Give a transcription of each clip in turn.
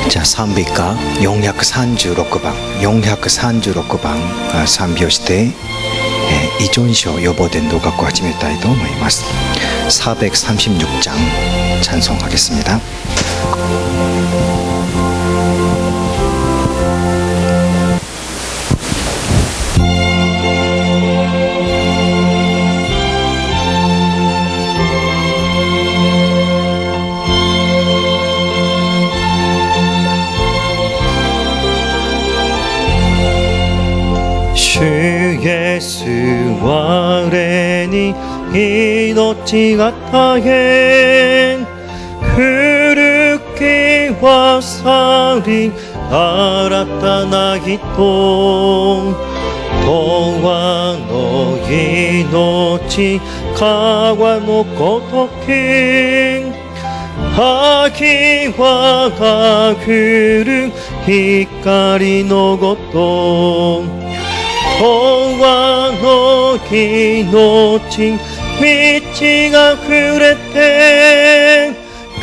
じゃあ賛美歌436番賛美をして、イジョン書予防伝道学を始めたいと思います。 436장 찬송하겠습니다. 주 예수 아래니命が大変古きは去り新たな人永遠の命川のごとき秋はが来る光のごと永遠の命道が触れて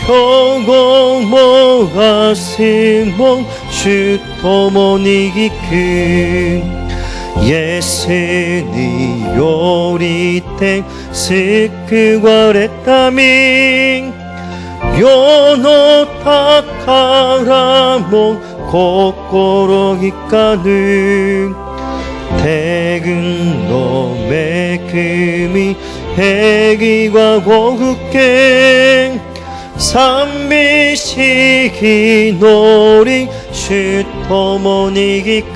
今後も明日も主ともに生くイエスによりて救われた民世の宝も心いかぬ天軍の恵み平和ご不見賛美し祈り主ともに生く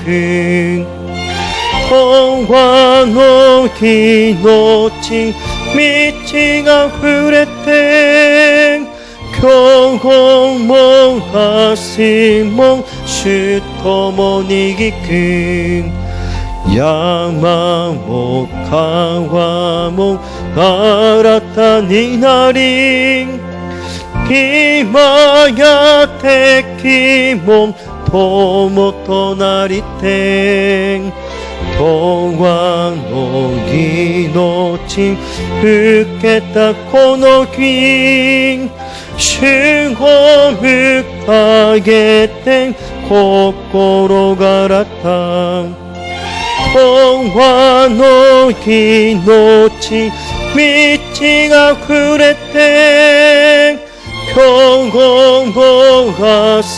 永遠の命道が触れて今日も明日も主ともに生く山も川も新たになり今や敵も友となりて永遠の命受けたこの日主を迎えて心が新た永遠の命道が触れて今日も明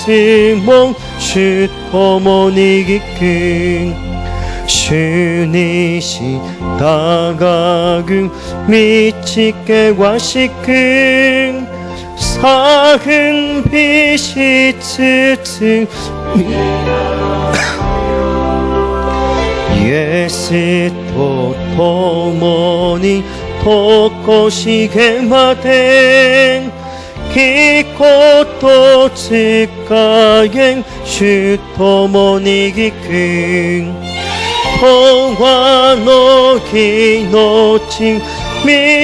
日も主ともに生く主に従う道険しく賛美しつつイエスと共にとこしげまで気こと使え主ともに生く永遠の命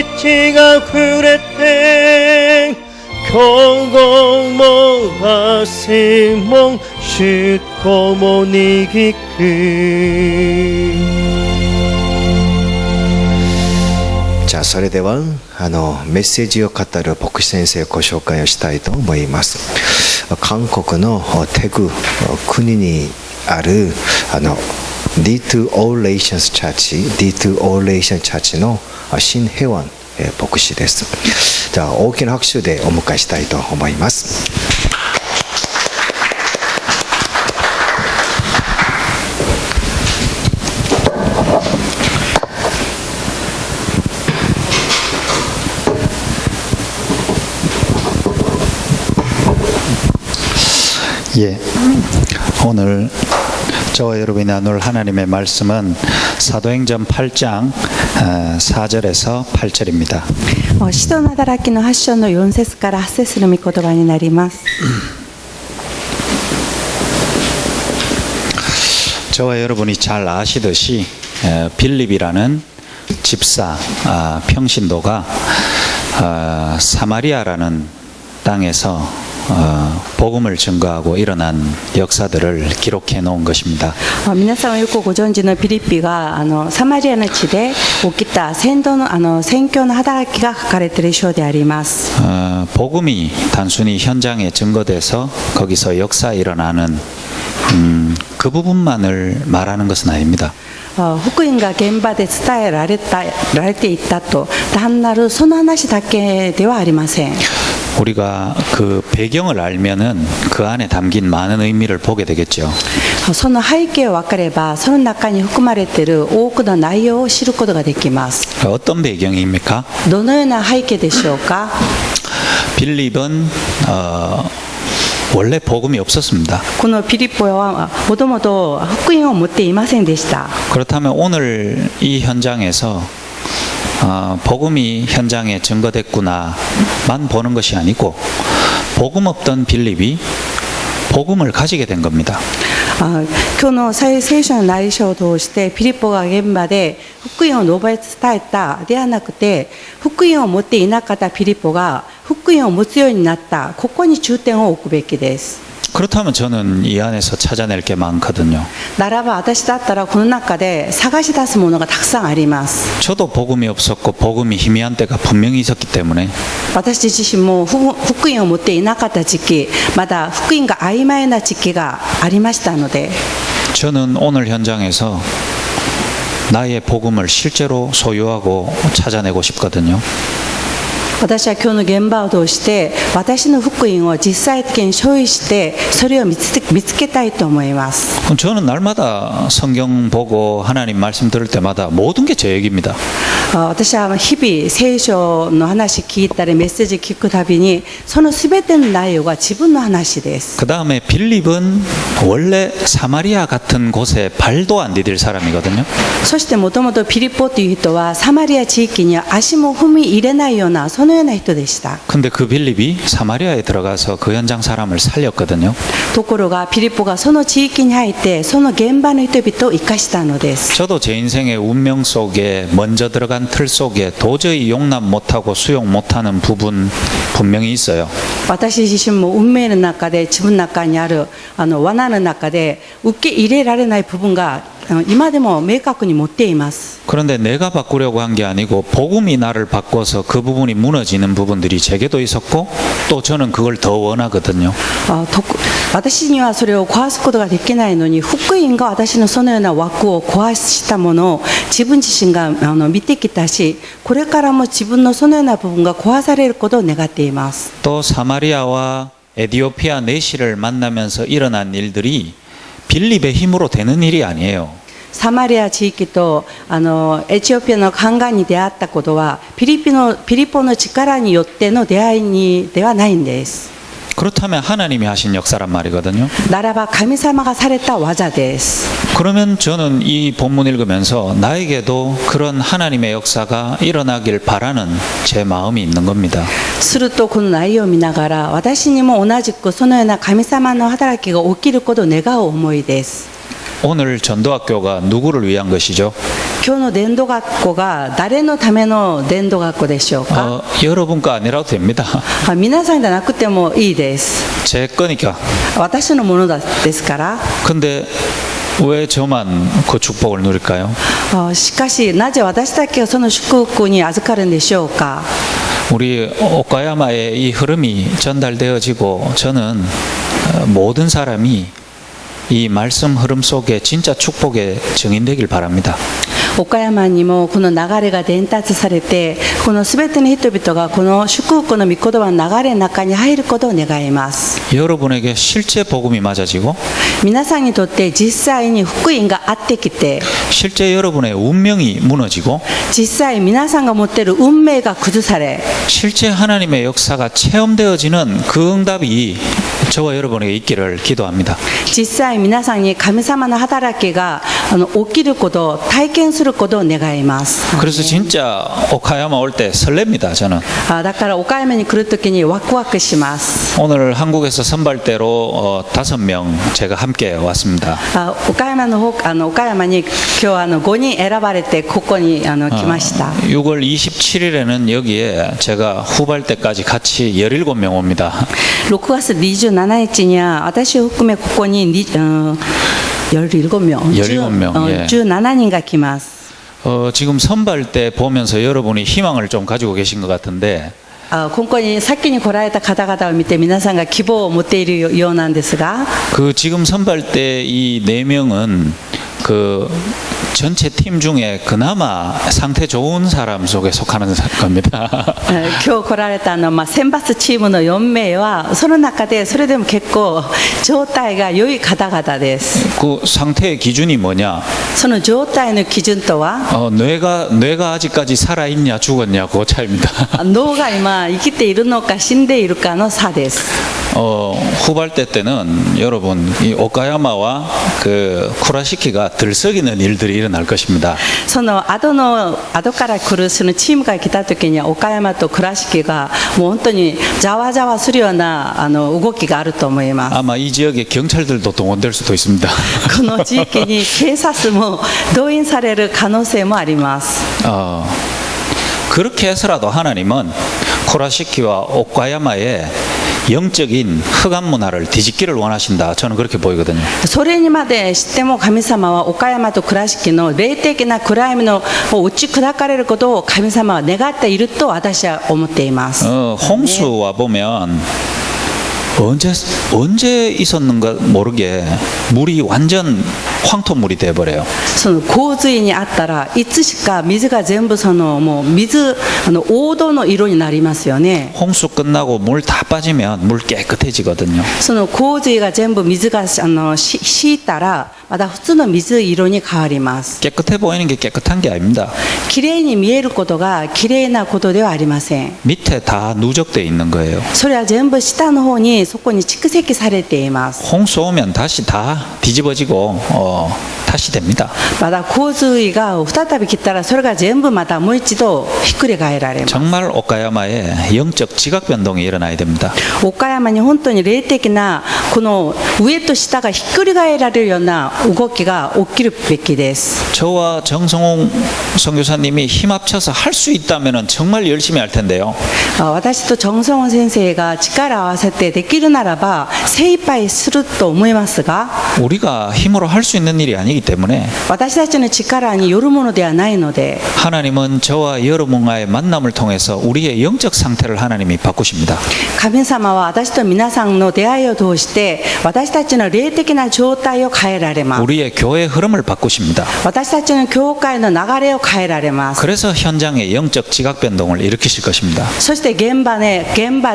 道が触れて今後も明日も主ともに生くじゃあそれではメッセージを語る牧師先生をご紹介をしたいと思います。韓国のテグ国にあるD2 All Nations Churchの新平安牧師です。じゃあ大きな拍手でお迎えしたいと思います。예, 오늘 저와 여러분이 나눌 하나님의 말씀은 사도행전 8장 4절에서 8절입니다. 使徒の働きの8章の4節から8節の御言葉になります。 저와 여러분이 잘 아시듯이 빌립이라는 집사 평신도가 사마리아라는 땅에서 복음을 증거하고 일어난 역사들을 기록해 놓은 것입니다. 皆さんはよくご存知のピリピがサマリアの地で起きた宣教の働きが書かれている章であります。 복음이 단순히 현장에 증거돼서 거기서 역사 일어나는 그 부분만을 말하는 것은 아닙니다. 福音が現場で伝えられていったと単なるその話だけではありません。 우리가 그 배경을 알면은 그 안에 담긴 많은 의미를 보게 되겠죠. その背景を分かればその中に含まれている多くの内容を知ることができます。 어떤 배경입니까? どのような背景でしょうか。 빌립은 원래 복음이 없었습니다. このピリポはもともと福音を持っていませんでした。 그렇다면 오늘 이 현장에서 복음이 현장에 증거됐구나만 보는 것이 아니고 복음 없던 빌립이 복음을 가지게 된 겁니다. 今日の聖書の内容を通してピリポが現場で福音を述べ伝えたではなくて福音を持っていなかったピリポが福音を持つようになったここに重点を置くべきです。 그렇다면 저는 이 안에서 찾아낼 게 많거든요. ならば私だったらこの中で探し出すものがたくさんあります。 저도 복음이 없었고 복음이 희미한 때가 분명히 있었기 때문에 私自身も福音を持っていなかった時期まだ福音が曖昧な時期がありましたので 저는 오늘 현장에서 나의 복음을 실제로 소유하고 찾아내고 싶거든요. 私は今日の現場を通して私の福音を実際的に所有してそれを見つけたいと思います。 저는 날마다 성경 보고 하나님 말씀 들을 때마다 모든 게 제 얘기입니다. 私は日々聖書の話聞いたりメッセージ聞くたびにその全ての内容が自分の話です。 그 다음에 빌립은 원래 사마리아 같은 곳에 발도 안 디딜 사람이거든요. そしてもともとピリポという人はサマリア地域に足も踏み入れないようなそのような人でした。 근데 그 빌립이 사마리아에 들어가서 그 현장 사람을 살렸거든요. ところがピリポがその地域に入ってその現場の人々を生かしたのです。 저도 제 인생의 운명 속에 먼저 들어간 틀 속에 도저히 용납 못하고 수용 못하는 부분 분명히 있어요. 私自身も運命の中で自分の中にある罠の中で受け入れられない部分が今でも明確に持っています。 그런데 내가 바꾸려고 한 게 아니고 복음이 나를 바꿔서 그 부분이 무너지는 부분들이 제게도 있었고 또 저는 그걸 더 원하거든요. 私にはそれを壊すことができないのに福音が私のそのような枠を壊したものを自分自身が見てきたしこれからも自分のそのような部分が壊されることを願っています。 또 사마리아와 에디오피아 내시를 만나면서 일어난 일들이 빌립의 힘으로 되는 일이 아니에요. サマリア地域とエチオピアの宦官に出会ったことはピリポの力によっての出会いではないんです。 그렇다면 하나님이 하신 역사란 말이거든요. ならば神様がされた技です。 그러면 저는 이 본문 읽으면서 나에게도 그런 하나님의 역사가 일어나길 바라는 제 마음이 있는 겁니다. するとこの内容を見ながら私にも同じくそのような神様の働きが起きることを願う思いです。 오늘 전도학교가 누구를 위한 것이죠? 今日の伝道学校が誰のための伝道学校でしょうか。 여러분 거 아니라도 됩니다. 皆さんじゃなくてもいいです。 제 거니까. 私のものですから。 근데 왜 저만 그 축복을 누릴까요? しかしなぜ私だけがその祝福に預かるんでしょうか。 우리 오카야마의 이 흐름이 전달되어지고 저는 모든 사람이 이 말씀 흐름 속에 진짜 축복의 증인되길 바랍니다. 岡山にもこの流れが伝達されてこのすべての人々がこの祝福の御言葉の流れの中に入ることを願います。 여러분에게 실제 복음이 맞아지고 皆さんにとって実際に福音があってきて 실제 여러분의 운명이 무너지고 実際皆さんが持っている運命が崩され 실제 하나님의 역사가 체험되어지는 그 응답이 저와 여러분에게 있기를 기도합니다. 実際皆さんに神様の働きが起きること体験することを願います。 그래서 진짜 오카야마 올 때 설렙니다. 저는 だから岡山に来るときにワクワクします。 오늘 한국에서 선발대로 5명 제가 함께 왔습니다. 岡山の方岡山に今日5人選ばれてここに来ました。 6월 27일에는 여기에 제가 후발대까지 같이 17명 옵니다. 6月27日には私を含めここに17名 17명, 예. 17人が来ます。 지금 선발대 보면서 여러분이 희망을 좀 가지고 계신 것 같은데 今後に先に来られた方々を見て皆さんが希望を持っているようなんですが 그 지금 선발대 이 4명은 그 전체 팀 중에 그나마 상태 좋은 사람 속에 속하는 겁니다. 今日来られた選抜チームの4名はその中でそれでも結構状態が良い方々です。 그 상태의 기준이 뭐냐? その状態の基準とは 뇌가 아직까지 살아있냐 죽었냐 그 차이입니다. 脳が今生きているのか死んでいるかの差です。 후발대 때는 여러분 이 오카야마와 그 쿠라시키가 들썩이는 일들이 일어날 것입니다. その後から来るそのチームが来た時には岡山と倉敷がもう本当にざわざわするような動きがあると思います。 아마 이 지역에 경찰들도 동원될 수도 있습니다. この地域に警察も動員される可能性もあります。 그렇게 해서라도 하나님은 쿠라시키와 오카야마의 영적인 흑암 문화를 뒤집기를 원하신다. 저는 그렇게 보이거든요. それにまでしても神様は岡山と倉敷の霊的な暗闇の打ち砕かれることを神様は願っていると私は思っています。 홍수와 보면 언제 있었는가 모르게 물이 완전 황토물이 돼버려요. その洪水にあったらいつしか水が全部もう水黄土の色になりますよね。 홍수 끝나고 물 다 빠지면 물 깨끗해지거든요. その洪水が全部水が敷いたらまた普通の水色に変わります。 깨끗해 보이는 게 깨끗한 게 아닙니다. きれいに見えることがきれいなことではありません。 밑에 다 누적돼 있는 거예요. それは全部下の方にそこに蓄積されています。 홍수 오면 다시 다 뒤집어지고 다시 됩니다. また洪水が再び来たらそれが全部またもう一度ひっくり返られます。 정말 오카야마에 영적 지각 변동이 일어나야 됩니다. 岡山に本当に霊的なこの上と下がひっくり返られるような動きが起きるべきです。 저와 정성홍 선교사님이 힘 합쳐서 할 수 있다면 정말 열심히 할 텐데요. 私とチョンソン先生が力を合わせてできるならば精一杯すると思いますが 우리가 힘으로 할 수 있는 일이 아니기 때문에 私たちの力によるものではないので 하나님은 저와 여러분과의 만남을 통해서 우리의 영적 상태를 하나님이 바꾸십니다. 神様は私と皆さんの出会いを通して私たちの霊的な状態を変えられます。 우리의 교회 흐름을 바꾸십니다. 私たちの教会の流れを変えられます。 그래서 현장에 영적 지각 변동을 일으키실 것입니다. そして現場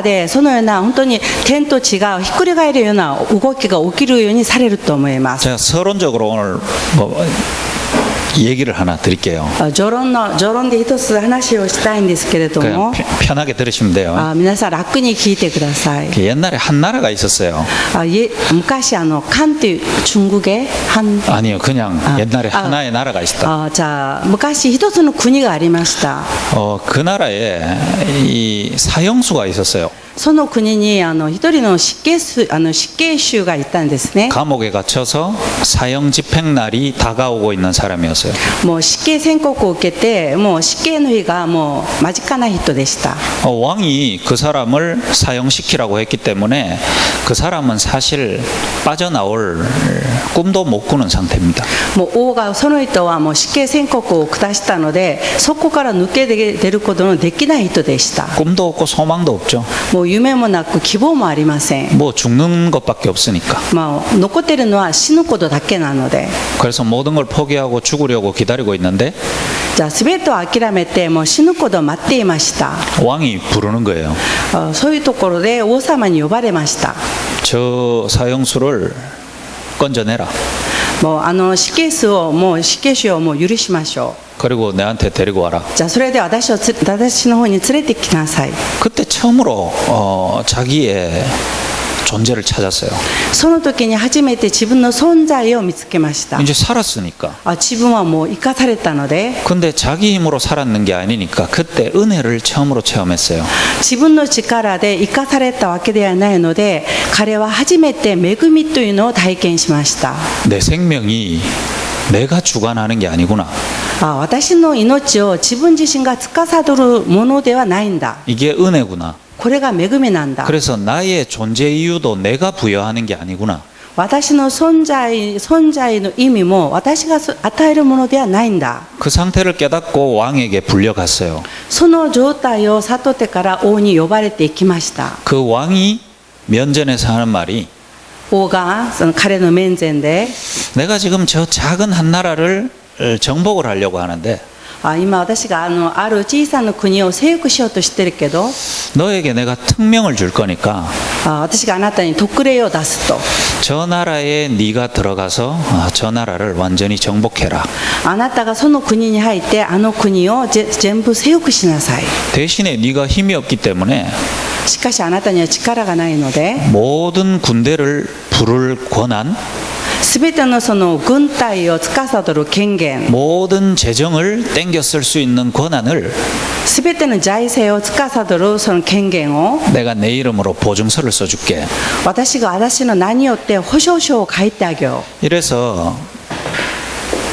でそのような本当に天と地がひっくり返るような動きが起きるようにされると思います。 제가 서론적으로 오늘 얘기를 하나 드릴게요. 序論で一つ話をしたいんですけれど 그냥 も 편하게 들으시면 돼요. 皆さん楽に聞いてください。 옛날에 한 나라가 있었어요. 昔漢という中国語漢 아니요, 그냥 옛날에 하나의 나라가 있었다. じゃあ昔一つの国がありました。 그 나라에 이 사형수가 있었어요. その国に一人の死刑囚がいたんですね。 감옥에 갇혀서 사형 집행 날이 다가오고 있는 사람이었어요. もう死刑宣告を受けてもう死刑の日がもう間近な人でした。 왕이 그 사람을 사형시키라고 했기 때문에 그 사람은 사실 빠져나올 꿈도 못 꾸는 상태입니다. もう王がその人はもう死刑宣告を下したのでそこから抜け出ることのできない人でした。 꿈도 없고 소망도 없죠. もう夢もなく希望もありません。 뭐 죽는 것밖에 없으니까. 残っているのは死ぬことだけなので 그래서 모든 걸 포기하고 죽으려고 기다리고 있는데 じゃあ全てを諦めてもう死ぬことを待っていました。 왕이 부르는 거예요. そういうところで王様に呼ばれました。 저 사형수를 건져내라. もう死刑囚をもう許しましょう。 그리고 내한테 데리고 와라. じゃあそれで私の方に連れてきなさい。 그때 처음으로 자기의 존재를 찾았어요. その時に初めて自分の存在を見つけました。 이제 살았으니까. 自分はもう生かされたので、 근데 자기 힘으로 살았는 게 아니니까 그때 은혜를 처음으로 체험했어요. 自分の力で生かされたわけではないので、彼は初めて恵みというのを体験しました。 내 생명이 내가 주관하는 게 아니구나. 私の命を自分自身が司るものではないんだ。 이게 은혜구나. これが恵みなんだ。 그래서 나의 존재 이유도 내가 부여하는 게 아니구나. 私の存在の意味も私が与えるものではないんだ。 그 상태를 깨닫고 왕에게 불려갔어요. その状態を悟ってから王に呼ばれていきました。 그 왕이 면전에서 하는 말이 王がその彼の面前で、 내가 지금 저 작은 한 나라를 정복을 하려고 하는데 今私がある小さな国を征服しようとしてるけど、 너에게 내가 특명을 줄 거니까 私があなたに特例を出すと、 저 나라에 네가 들어가서 저 나라를 완전히 정복해라. あなたがその国に入ってあの国を全部征服しなさい。 대신에 네가 힘이 없기 때문에 しかしあなたには力がないので、 모든 군대를 부를 권한, すべてのその軍隊を司る権限、 모든 재정을 땡겨 쓸 수 있는 권한을 すべての財政を司るその権限を 내가 내 이름으로 보증서를 써줄게. 私が私の名によって保証書を書いてあげよう。 이래서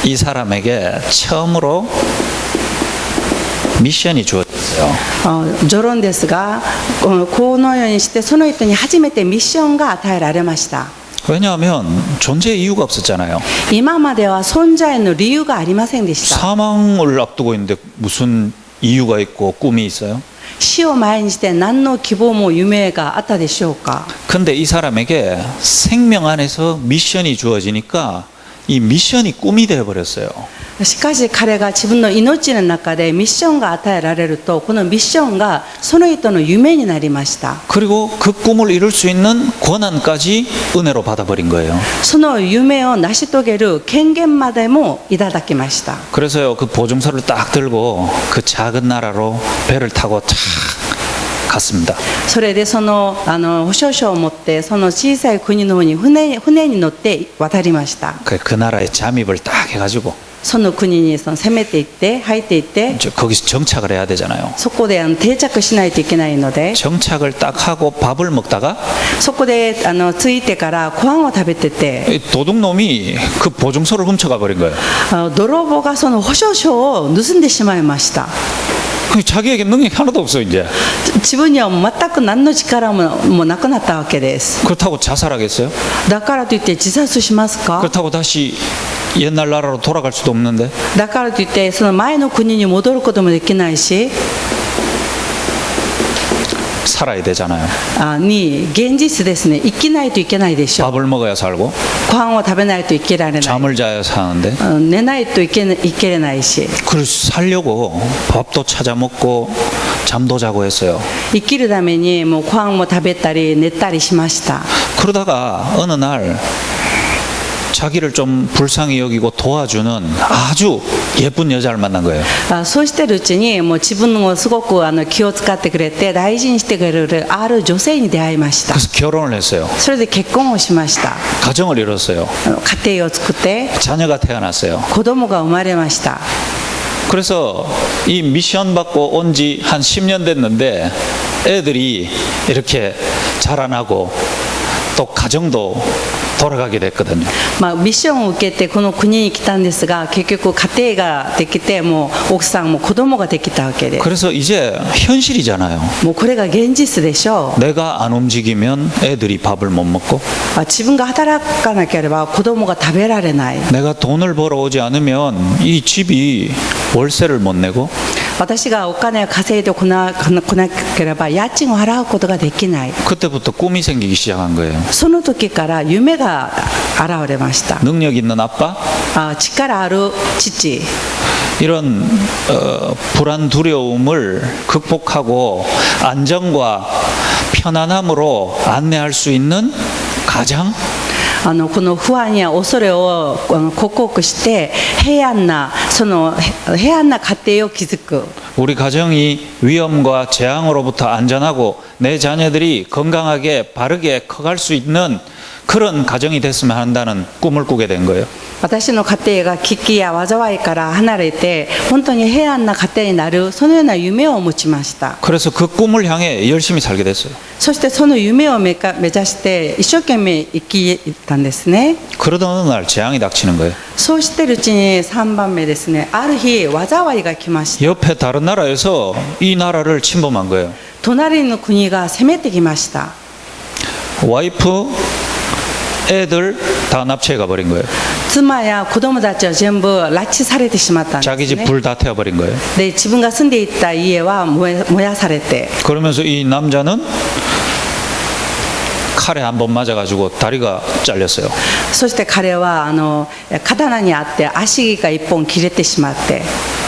이 사람에게 처음으로 미션이 주어졌어요. 序論ですが、このようにしてその人に初めてミッションが与えられました。 왜냐하면 존재 이유가 없었잖아요. 今までは存在の理由がありませんでした。 사망을 앞두고 있는데 무슨 이유가 있고 꿈이 있어요? 死を前にして何の希望も夢があったでしょうか。 근데 이 사람에게 생명 안에서 미션이 주어지니까 이 미션이 꿈이 되어버렸어요. しかし彼が自分の命の中でミッションが与えられると、このミッションがその人の夢になりました。 그리고 그 꿈을 이룰 수 있는 권한까지 은혜로 받아버린 거예요. その夢を成し遂げる権限までもいただきました。 그래서요, 그 보증서를 딱 들고 그 작은 나라로 배를 타고 탁 갔습니다. それでその保証書を持ってその小さい国の方に船に乗って渡りました。 그 나라에 잠입을 딱 해가지고 その国に攻めていって入っていって、 거기서 정착을 해야 되잖아요. そこで定着しないといけないので、 정착을 딱 하고 밥을 먹다가 そこで着いてからご飯を食べてて、 이 도둑놈이 그 보증서를 훔쳐가 버린 거예요. 泥棒がその保証書を盗んでしまいました。 자기에게 능력이 하나도 없어 이제. 自分には全く何の力もなくなったわけです。 그렇다고 자살하겠어요? だからといって自殺しますか？ 그렇다고 다시 옛날 나라로 돌아갈 수도 없는데. だからといってその前の国に戻ることもできないし、 살아야 되잖아요. 現実ですね、生きないといけないでしょう。 밥을 먹어야 살고 ご飯を食べないといけられない。 잠을 자야 사는데. 寝ないといけないし、 그래서 살려고 밥도 찾아 먹고 잠도 자고 했어요. 生きるためにもうご飯も食べたり寝たりしました。 그러다가 어느 날 자기를 좀 불쌍히 여기고 도와주는 아주 예쁜 여자를 만난 거예요. そうしてるうちにもう自分をすごく気を使ってくれて大事にしてくれるある女性に出会いました。 그래서 결혼을 했어요. それで結婚をしました。 가정을 이뤘어요. 家庭を作って 자녀가 태어났어요. 子供が生まれました。 그래서 이 미션 받고 온 지 한 10년 됐는데 애들이 이렇게 자라나고 또 가정도 돌아가게 됐거든요. ミッションを受けてこの国に来たんですが、結局家庭ができてもう奥さんも子供ができたわけで、 그래서 이제 현실이잖아요. もうこれが現実でしょう。 내가 안 움직이면 애들이 밥을 못 먹고 自分が働かなければ子供が食べられない。 내가 돈을 벌어오지 않으면 이 집이 월세를 못 내고 私がお金を稼いでこなければ家賃を払うことができない。 그때부터 꿈이 생기기 시작한 거예요. その時から夢が現れました。 능력 있는 아빠, 力ある父、 이런 불안 두려움을 극복하고 안정과 편안함으로 안내할 수 있는 가장, この不安や恐れを克服して平安な家庭を築く。 우리 가정이 위험과 재앙으로부터 안전하고 내 자녀들이 건강하게 바르게 커갈 수 있는 그런 가정이 됐으면 한다는 꿈을 꾸게 된 거예요. 私の家庭が危機や災いから離れて本当に平安な家庭になる、そのような夢を持ちました。 그래서 그 꿈을 향해 열심히 살게 됐어요. そしてその夢を目指して一生懸命生きたんですね。 그러던 어느 날 재앙이 닥치는 거예요. そうしてるうちに3番目ですね、ある日災いが来ました。 옆에 다른 나라에서 이 나라를 침범한 거예요. 隣の国が攻めてきました。 와이프, 애들 다 납치해 가버린 거예요. 妻や子供たちは全部拉致されてしまったんです 자기 집 ね。 불 다 태워버린 거예요. で自分が住んでいた家は燃やされて、 그러면서 이 남자는 칼에 한 번 맞아가지고 다리가 잘렸어요. そして彼は刀にあって足が一本切れてしまって、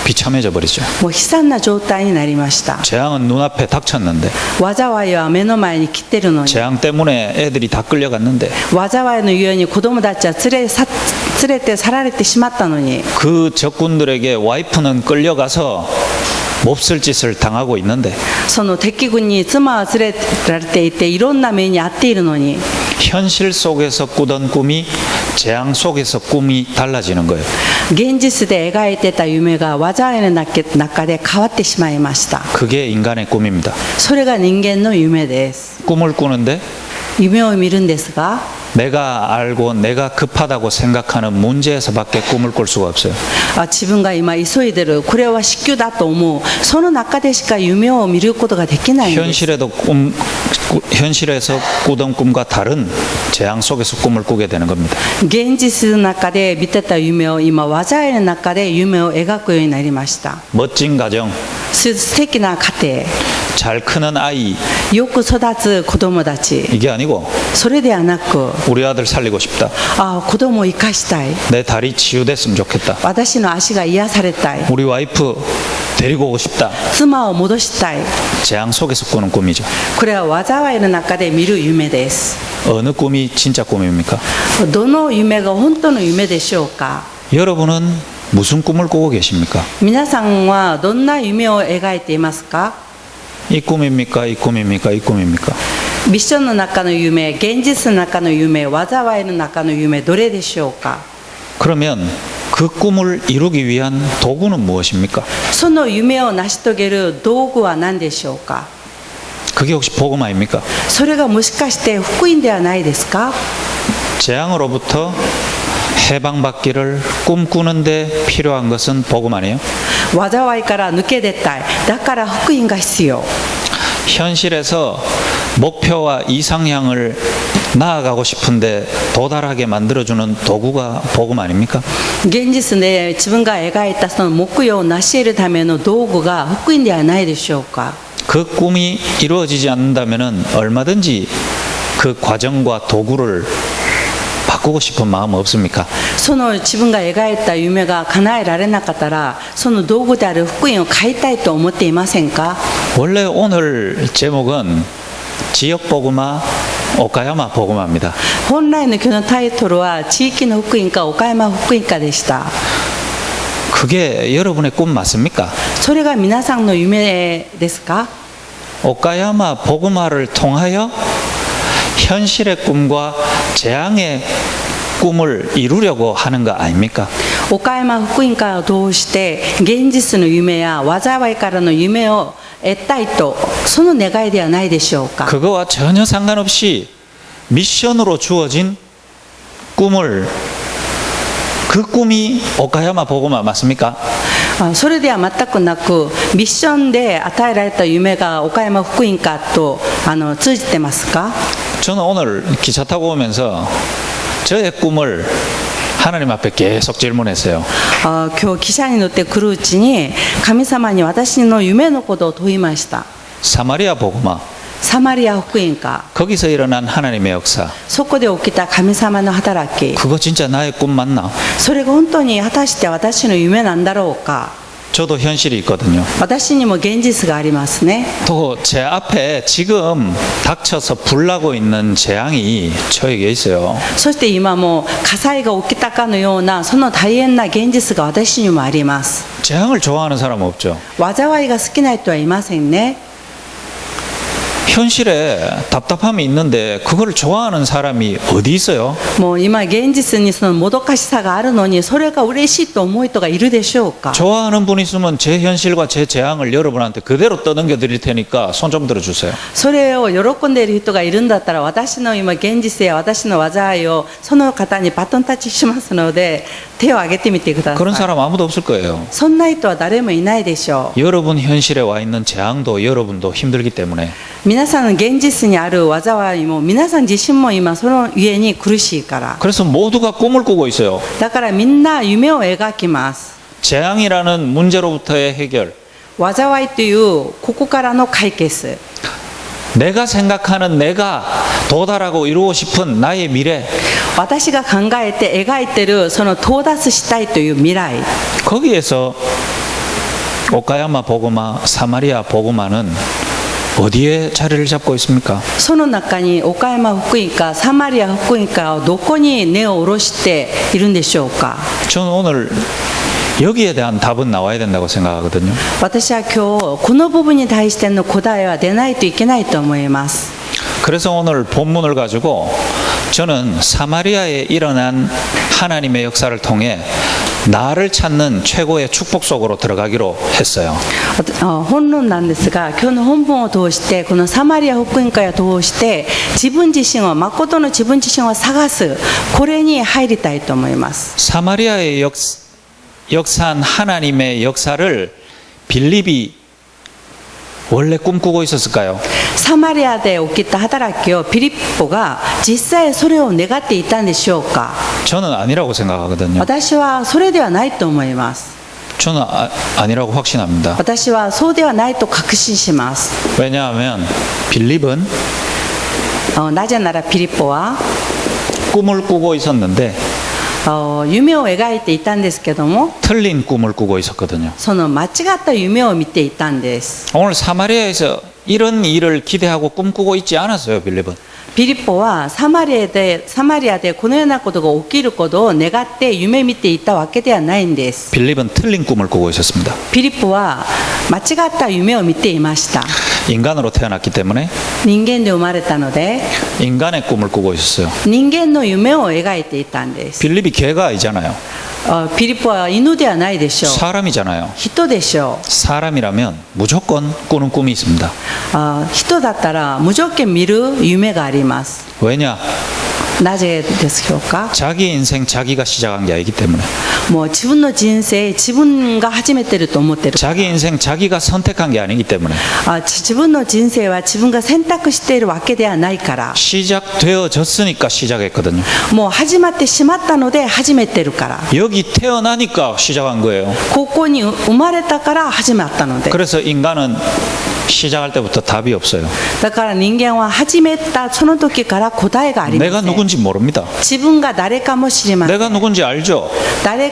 비참해져 버리죠. もう悲惨な状態になりました。 재앙은 눈앞에 닥쳤는데 災いは目の前に来てるのに、 재앙 때문에 애들이 다 끌려갔는데 災いのゆえに子供たちは連れて去られてしまったのに、 그 적군들에게 와이프는 끌려가서 몹쓸 짓을 당하고 있는데 その敵軍に妻は連れられていていろんな目に遭っているのに、 현실 속에서 꾸던 꿈이 재앙 속에서 꿈이 달라지는 거예요. 現実で描いてた夢が災いの中で変わってしまいました。 그게 인간의 꿈입니다. それが人間の夢です。 꿈을 꾸는데 夢を見るんですが、 내가 알고 내가 급하다고 생각하는 문제에서밖에 꿈을 꿀 수가 없어요. 自分が今急いでる、これは死球だと思う、その中でしか夢を見ることができないんです。 현실에서 꾸던 꿈과 다른 재앙 속에서 꿈을 꾸게 되는 겁니다. 現実の中で見てた夢を今災いの中で夢を描くようになりました。 멋진 가정, 素敵な家 잘 크는 아이 庭、よく育つ子供たち、 이게 아니고 それではなく、 우리 아들 살리고 싶다. 子供を生かしたい、 내 다리 치유됐으면 좋겠다. 私の足が癒されたい、 우리 와이프 데리고 오고 싶다. 妻を戻したい。 재앙 속에서 꾸는 꿈이죠. これは災いの中で見る夢です。 어느 꿈이 진짜 꿈입니까? どの夢が本当の夢でしょうか。 여러분은 무슨 꿈을 꾸고 계십니까? 皆さんはどんな夢を描いていますか。 이 꿈입니까? 이 꿈입니까? 이 꿈입니까? ビジョンの中の夢、現実の中の夢、災いの中の夢、どれでしょうか。 그러면 그 꿈을 이루기 위한 도구는 무엇입니까? その夢を成し遂げる道具は何でしょうか。 그게 혹시 복음 아닙니까? それがもしかして福音ではないですか。 재앙으로부터 해방받기를 꿈꾸는데 필요한 것은 복음 아니에요? 災いから抜け出たい、だから福音が必要。 현실에서 목표와 이상향을 나아가고 싶은데 도달하게 만들어주는 도구가 복음 아닙니까? 現実で自分が描いたその目標を成し得るための道具が福音ではないでしょうか。 그 꿈이 이루어지지 않는다면 얼마든지 그 과정과 도구를 바꾸고 싶은 마음 없습니까? その自分が描いた夢が叶えられなかったら、その道具である福音を変えたいと思っていませんか。 원래 오늘 제목은 지역 복음화 오카야마 복음화입니다. 本来の今日のタイトルは地域の福音か岡山福音かでした。 그게 여러분의 꿈 맞습니까? それが皆さんの夢ですか。 오카야마 복음화를 통하여 현실의 꿈과 재앙의 꿈을 이루려고 하는 거 아닙니까? 岡山福音会を通して現実の夢や災いからの夢を得たいと、その願いではないでしょうか。 그거와 전혀 상관없이 미션으로 주어진 꿈을, 그 꿈이 오카야마 복음화 맞습니까? それでは全くなく、ミッションで与えられた夢が岡山福音会と通じてますか。 저는 오늘 기차 타고 오면서 저의 꿈을 하나님 앞에 계속 질문했어요. 今日汽車に乗ってくるうちに神様に私の夢のことを問いました。 사마리아 복음화, サマリア福音会、 거기서 일어난 하나님의 역사, そこで起きた神様の働き、 그거 진짜 나의 꿈 맞나? それが本当に果たして私の夢なんだろうか。 저도 현실이 있거든요. 私にも現実がありますね。 또 제 앞에 지금 닥쳐서 불나고 있는 재앙이 저에게 있어요. そして今も火災が起きたかのようなその大変な現実が私にもあります。 재앙을 좋아하는 사람은 없죠. 災いが好きな人はいませんね。 현실에 답답함이 있는데 그걸 좋아하는 사람이 어디 있어요? もう今現実にそのもどかしさがあるのにそれが嬉しいと思う人がいるでしょうか。 좋아하는 분 있으면 제 현실과 제 재앙을 여러분한테 그대로 떠넘겨 드릴 테니까 손 좀 들어주세요. それを喜んでいる人がいるんだったら私の今現実や私の災いをその方にバトンタッチしますので手を挙げてみてくださ 그런 い。 사람 아무도 없을 거예요. そんな人は誰もいないでしょう。 여러분 현실에 와 있는 재앙도 여러분도 힘들기 때문에 皆さんの現実にある災いも皆さん自身も今そのゆえに苦しいから。 그래서 모두가 꿈을 꾸고 있어요. だからみんな夢を描きます。 재앙이라는 문제로부터의 해결. 災いというここからの解決。 내가 생각하는 내가 도달하고 이루고 싶은 나의 미래. 私が考えて描いてるその到達したいという未来。 거기에서 오카야마 보고마, 사마리아 보고마는 어디에 자리를 잡고 있습니까? その中に岡山福音かサマリア福音かをどこに根を下ろしているんでしょうか。 저는 오늘 여기에 대한 답은 나와야 된다고 생각하거든요. 私は今日この部分に対しての答えは出ないといけないと思います。 그래서 오늘 본문을 가지고 저는 사마리아에 일어난 하나님의 역사를 통해 나를 찾는 최고의 축복 속으로 들어가기로 했어요. 本論なんですが今日の本文を通してこのサマリア福音会を通して自分自身を誠の自分自身を探すこれに入りたいと思います。 사마리아의 역사한 하나님의 역사를 빌립이 원래 꿈꾸고 있었을까요? サマリアで起きた働きをピリッポが実際それを願っていたんでしょうか。 저는 아니라고 생각하거든요. 私はそれではないと思います。 저는 아니라고 확신합니다. 私はそうではないと確信します。 왜냐하면 빌립은 なぜならピリッポは 꿈을 꾸고 있었는데 夢を描いていたんですけども 틀린 꿈을 꾸고 있었거든요. その間違った夢を見ていたんです。 오늘 사마리아에서 이런 일을 기대하고 꿈꾸고 있지 않았어요, 빌립은. ピリッポはサマリアでこのようなことが起きることを願って夢見ていたわけではないんです。 빌립은 틀린 꿈을 꾸고 있었습니다. ピリッポは間違った夢を見ていました。 인간으로 태어났기 때문에 人間で生まれたので 인간의 꿈을 꾸고 있었어요. 人間の夢を描いていたんです。 빌립이 개가 아니잖아요. ピリッポは犬ではないでしょう。 사람이잖아요. 人でしょう。 사람이라면 무조건 꾸는 꿈이 있습니다. 人だったら無条件見る夢があります。 왜냐? なぜでしょうか。 자기 인생 자기가 시작한 게 아니기 때문에. もう自分の人生自分が始めてると思ってる。 자기 인생 자기가 선택한 게 아니기 때문에. 自分の人生は自分が選択しているわけではないから。 시작되어졌으니까 시작했거든요. もう始まってしまったので始めてるから。 여기 태어나니까 시작한 거예요. ここに生まれたから始まったので。 그래서 인간은 시작할 때부터 답이 없어요. だから人間は始めたその時から答えがありません。 내가 누군지 모릅니다. 自分が誰かも知りません。 내가 누군지 알죠?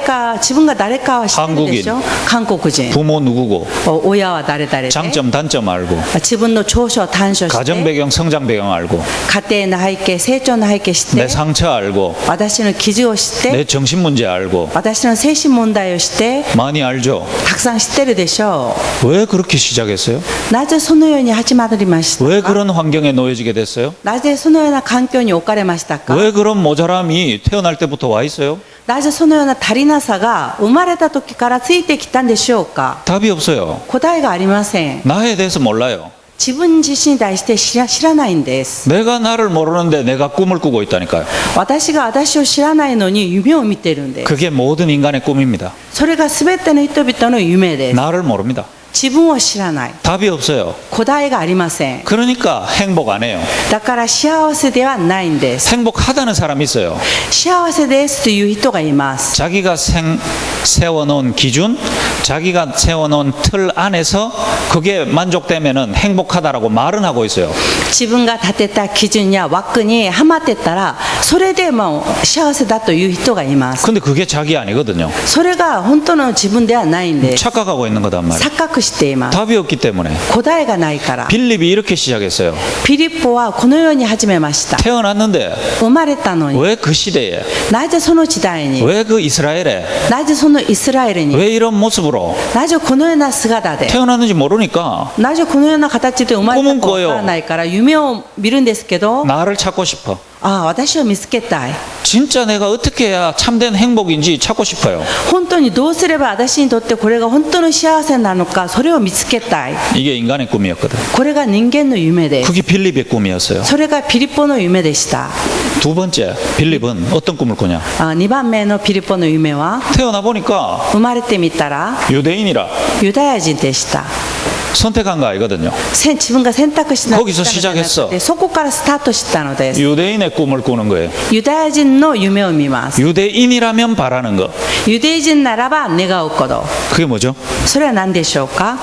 自分が誰かは知ってるでしょ。韓国人。 부모 누구고, 親は誰々で。 장점 단점 알고, 自分の長所短所知って。 가정 배경 성장 배경 알고, 家庭の背景成長の背景知って。 내 상처 알고, 私の傷を知って。 내 정신 문제 알고, 私の精神問題を知って。 많이 알죠? たくさん知ってるでしょ 왜 그렇게 시작했어요? う。なぜそのように始まりましたか。 왜 그런 환경에 놓여지게 됐어요? なぜそのような環境に置かれましたか。 왜 그런 모자람이 태어날 때부터 와 있어요? なぜそのような足りなさが生まれた時からついてきたんでしょうか。 답이 없어요. 答えがありません。 나에 대해서 몰라요. 自分自身に対して知らないんです。 내가 나를 모르는데 내가 꿈을 꾸고 있다니까요. 私が私を知らないのに夢を見てるんです。 그게 모든 인간의 꿈입니다. それが全ての人々の夢です。 나를 모릅니다. 自分を知らない。 답이 없어요. 答えがありません。 그러니까 행복 안 해요. だから幸せではないんです。 행복하다는 사람이 있어요. 幸せですという人がいます。 자기가 세워놓은 기준, 자기가 세워놓은 틀 안에서 그게 만족되면은 행복하다라고 말은 하고 있어요. 自分が立てた基準や枠にはまってたら、それでもう幸せだという人がいます。 근데 그게 자기 아니거든요. それが本当の自分ではないんです。 착각하고 있는 거단 말이에요. 錯覚しています。 답이 없기 때문에. 答えがないから。 빌립이 이렇게 시작했어요. ピリポはこのように始めました。 태어났는데 生まれたのに、 왜 그 시대에, なぜその時代に、 왜 그 이스라엘에, なぜそのイスラエルに、 왜 이런 모습으로 なぜこのような姿で、 태어났는지 모르니까 なぜこのような形で生まれたかわからないから夢を見るんですけど、 나를 찾고 싶어. ああ、私を見つけたい。 진짜 내가 어떻게 해야 참된 행복인지 찾고 싶어요. 本当にどうすれば私にとってこれが本当の幸せなのか、それを見つけたい。 이게 인간의 꿈이었거든. これが人間の夢です。 그게 빌립의 꿈이었어요. それがピリポの夢でした。 두 번째, 빌립은 어떤 꿈을 꾸냐? 2番目のピリポの夢は、 태어나 보니까 生まれてみたら 유대인이라 ユダヤ人でした。 선택한 거 아니거든요. 自分が選択しなかったのじゃなく 거기서 시작했어. て、そこからスタートしたのです。 유대인의 꿈을 꾸는 거예요. ユダヤ人の夢を見ます。 유대인이라면 바라는 거. ユダヤ人ならば願うこと。 그게 뭐죠? それは何でしょうか。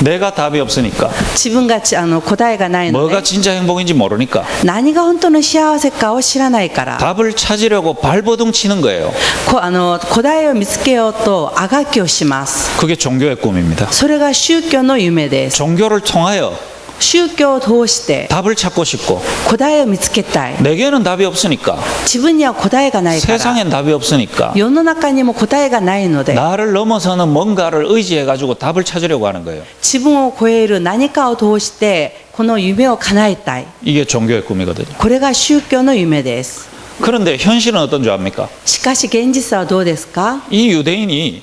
내가 답이 없으니까, 自分が答えがないの 뭐가 で、 진짜 행복인지 모르니까 何が本当の幸せかを知らないから、 답을 찾으려고 발버둥 치는 거예요. 答えを見つけようとあがきをします。 그게 종교의 꿈입니다. それが宗教の夢です。 종교를 통하여 宗教を通して 답을 찾고 싶고, 答えを見つけたい。 내게는 답이 없으니까, 自分には答えがないから、 세상엔 답이 없으니까 世の中にも答えがないので、 나를 넘어서는 뭔가를 의지해가지고 답을 찾으려고 하는 거예요. 自分を超える何かを通してこの夢を叶えたい。 이게 종교의 꿈이거든요. これが宗教の夢です。 그런데 현실은 어떤 줄 압니까? しかし現実はどうですか。 이 유대인이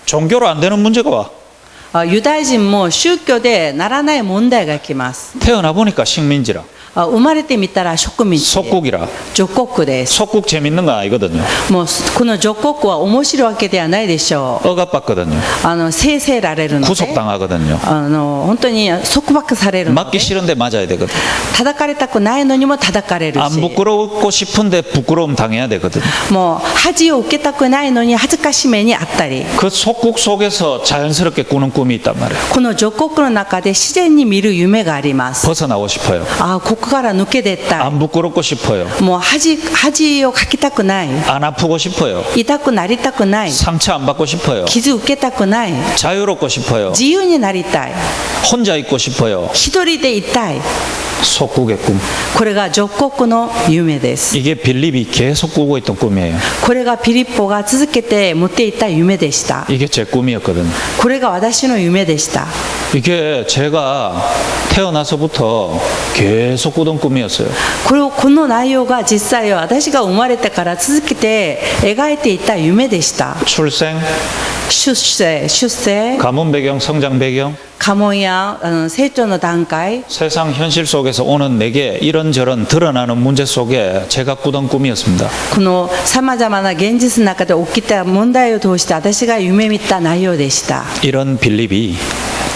종교로 안 되는 문제가 와. ユダヤ人も宗教でならない問題が来ます。 태어나 보니까 식민지라, 生まれてみたら植民地、 속국이라. 属国です。 속국 재밌는 거 아니거든요. もうこの属国は面白いわけではないでしょう。 억압받거든요. 制せられるので、 구속당하거든요. 本当に束縛されるの 맞기 で、 싫은데 맞아야 되거든. 叩かれたくないのにも叩かれる 안 し、 부끄럽고 싶은데 부끄러움 당해야 되거든. もう恥を受けたくないのに恥ずかしめにあったり、 그 속국 속에서 자연스럽게 꾸는 꿈이 있단 말이에요. この属国の中で自然に見る夢があります。 벗어나고 싶어요. ここから抜け出たい。 안 부끄럽고 싶어요. もう恥をかきたくない。 안 아프고 싶어요. 痛くなりたくない。 상처 안 받고 싶어요. 傷受けたくない。 자유롭고 싶어요. 自由になりたい。 혼자 있고 싶어요. 一人でいたい。 속국의 꿈. これが属国の夢です。 이게 빌립이 계속 꾸고 있던 꿈이에요. これがピリポが続けて持っていた夢でした。 이게 제 꿈이었거든요. これが私の夢でした。 이게 제가 태어나서부터 계속 꾸던 꿈이었어요. この内容が実際は私が生まれてから続けて描いていた夢でした。 출생, 出生、 가문 배경, 성장 배경, 家紋や成長の段階、 세상 현실 속에서 오는 내게 이런저런 드러나는 문제 속에 제가 꾸던 꿈이었습니다. このさまざまな現実の中で起きた問題を通して私が夢見た内容でした。 이런 빌립이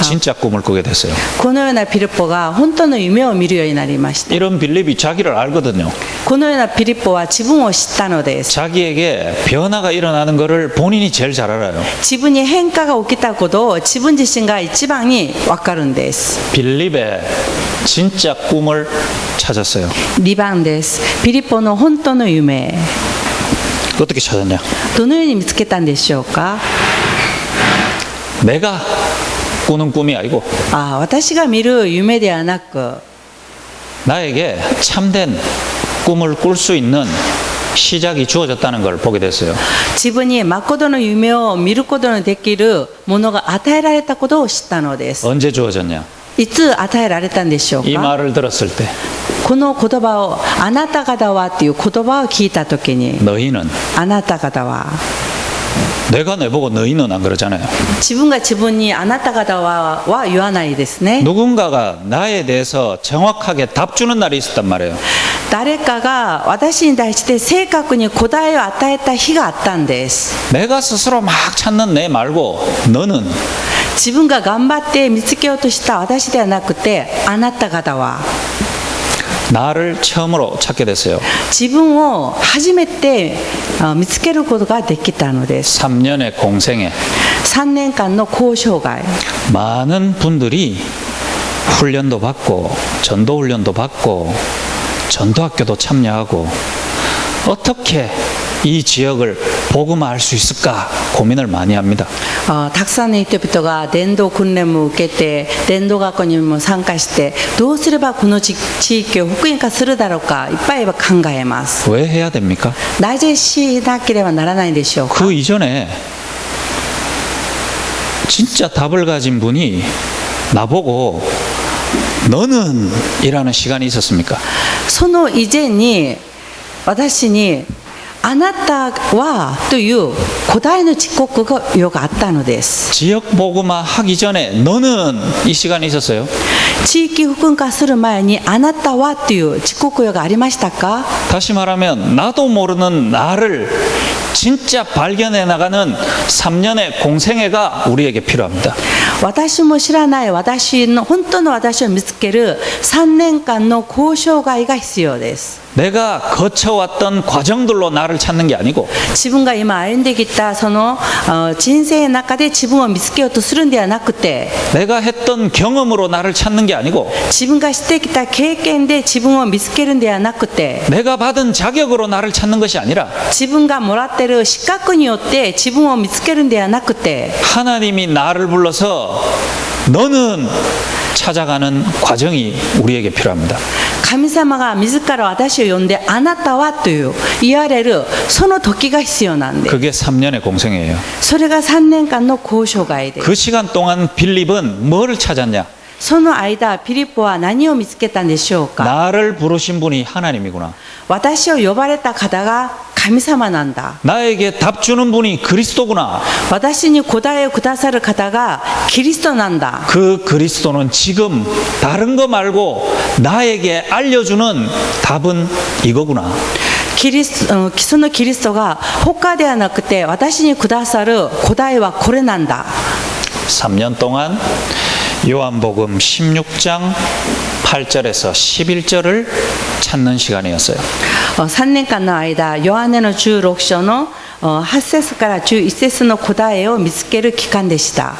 진짜 꿈을 꾸게 됐어요. このようなピリポが本当の夢を見るようになりました。 이런 빌립이 자기를 알거든요. このようなピリポは自分を知ったのです。 자기에게 변화가 일어나는 것을 본인이 제일 잘 알아요. 自分に変化が起きたことを自分自身が一番に分かるんです。 빌립의 진짜 꿈을 찾았어요. 2番です。ピリポの本当の夢。 어떻게 찾았냐? どのように見つけたんでしょうか。 내가 꾸는 꿈이 아니고 私が見る夢ではなく、 나에게 참된 꿈을 꿀 수 있는 시작이 주어졌다는 걸 보게 됐어요. 自分に誠の夢を見ることのできるものが与えられたことを知ったのです。 언제 주어졌냐? いつ与えられたんでしょう 이 か。 말을 들었을 때 この言葉を、あなた方はっていう言葉を聞いたときに、 너희는 あなた方は、 내가 내보고 너희는 안 그러잖아요. 自分が自分にあなた方は言わないですね。 누군가가 나에 대해서 정확하게 답 주는 날이 있었단 말이에요. 誰かが私に対して正確に答えを与えた日があったんです。 내가 스스로 막 찾는 내 말고 너는 自分が頑張って見つけようとした私ではなくて、あなた方は 나를 처음으로 찾게 됐어요. 自分を初めて見つけることができたのです。 3년의 공생에 3年間の交渉外、 많은 분들이 훈련도 받고 전도 훈련도 받고 전도학교도 참여하고 어떻게 이 지역을 복음화할 수 있을까 고민을 많이 합니다. たくさんの人々が伝道訓練も受けて、伝道学校にも参加して、どうすればこの地域を福音化するだろうか、いっぱいは考えます。 왜 해야 됩니까? なぜしなければならないでしょうか。 그 이전에 진짜 답을 가진 분이 나보고 너는 이라는 시간이 있었습니까? その以前に私にあなたはという答えの遅刻があったのです。 지역 복음화 하기 전에 너는 이 시간이 있었어요. 地域福音化する前にあなたはという遅刻がありましたか。 다시 말하면 나도 모르는 나를 진짜 발견해 나가는 3년의 공생애가 우리에게 필요합니다. 私も知らない私の本当の私を見つける3年間の交渉外が必要です。 내가 거쳐왔던 과정들로 나를 찾는 게 아니고 自分が今歩んできたその人生の中で自分を見つけようとするんではなくて、 내가 했던 경험으로 나를 찾는 게 아니고 自分がしてきた経験で自分を見つけるんではなくて、 내가 받은 자격으로 나를 찾는 것이 아니라 自分がもらっている資格によって自分を見つけるんではなくて、 하나님이 나를 불러서 너는 찾아가는 과정이 우리에게 필요합니다. 神様が自ら私を呼んであなたはという言われるその時が必要なんです。 그게 3년의 공생이에요. それが3年間の交渉外です。 그 시간 동안 빌립은 뭐를 찾았냐? その間ピリポは何を見つけたんでしょうか。 나를 부르신 분이 하나님이구나. 私を呼ばれた方が神様なんだ。 나에게 답 주는 분이 그리스도구나. 私に答えをくださる方がキリストなんだ。 그 그리스도는 지금 다른 거 말고 나에게 알려주는 답은 이거구나. そのキリストが他ではなくて私にくださる答えはこれなんだ。 3년 동안 요한복음 16장 8절에서 11절을 찾는 시간이었어요. 3年間の間、ヨハネの16章の8節から11節の答えを見つける期間でした。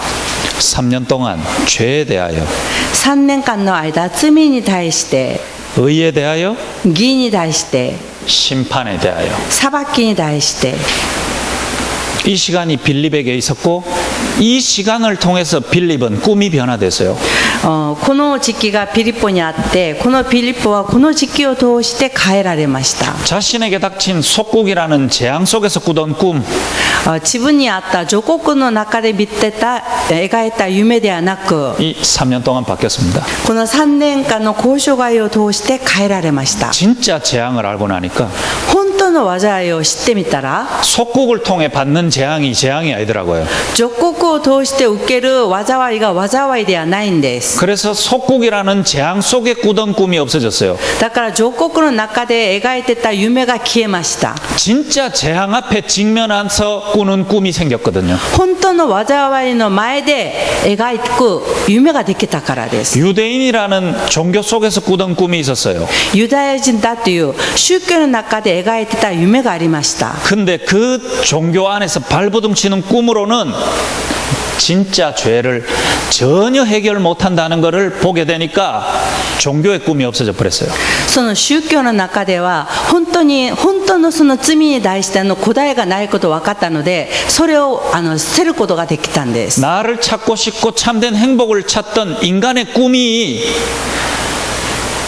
3년 동안 죄에 대하여 3年間の間、罪に対して、 의에 대하여 義に対して、 심판에 대하여 裁きに対して、 이 시간이 빌립에게 있었고 이 시간을 통해서 빌립은 꿈이 변화됐어요. この時期がピリポにあって、このピリポはこの時期を通して変えられました。 자신에게 닥친 속국이라는 재앙 속에서 꾸던 꿈, 自分にあった女国の中で見てた描いた夢ではなく、 이 3년 동안 바뀌었습니다. この3年間の交渉外を通して変えられました。 진짜 재앙을 알고 나니까 本当の災いを知ってみたら、 속국을 통해 받는 재앙이 아니더라고요. 女国を通して受ける災いが災いではないんです。 그래서 속국이라는 재앙 속에 꾸던 꿈이 없어졌어요. だから女国の中で描いてた夢が消えました。 진짜 재앙 앞에 직면해서 꾸는 꿈이 생겼거든요. 本当の災いの前で描く夢ができたからです。 유대인이라는 종교 속에서 꾸던 꿈이 있었어요. ユダヤ人だという宗教の中で描いてた夢がありました。 근데 그 종교 안에서 발버둥치는 꿈으로는 진짜 죄를 전혀 해결 못한다는 것을 보게 되니까 종교의 꿈이 없어져 버렸어요. その宗教の中では本当のその罪に対しての答えがないことが分かったので、それを捨てることができたんです。 나를 찾고 싶고 참된 행복을 찾던 인간의 꿈이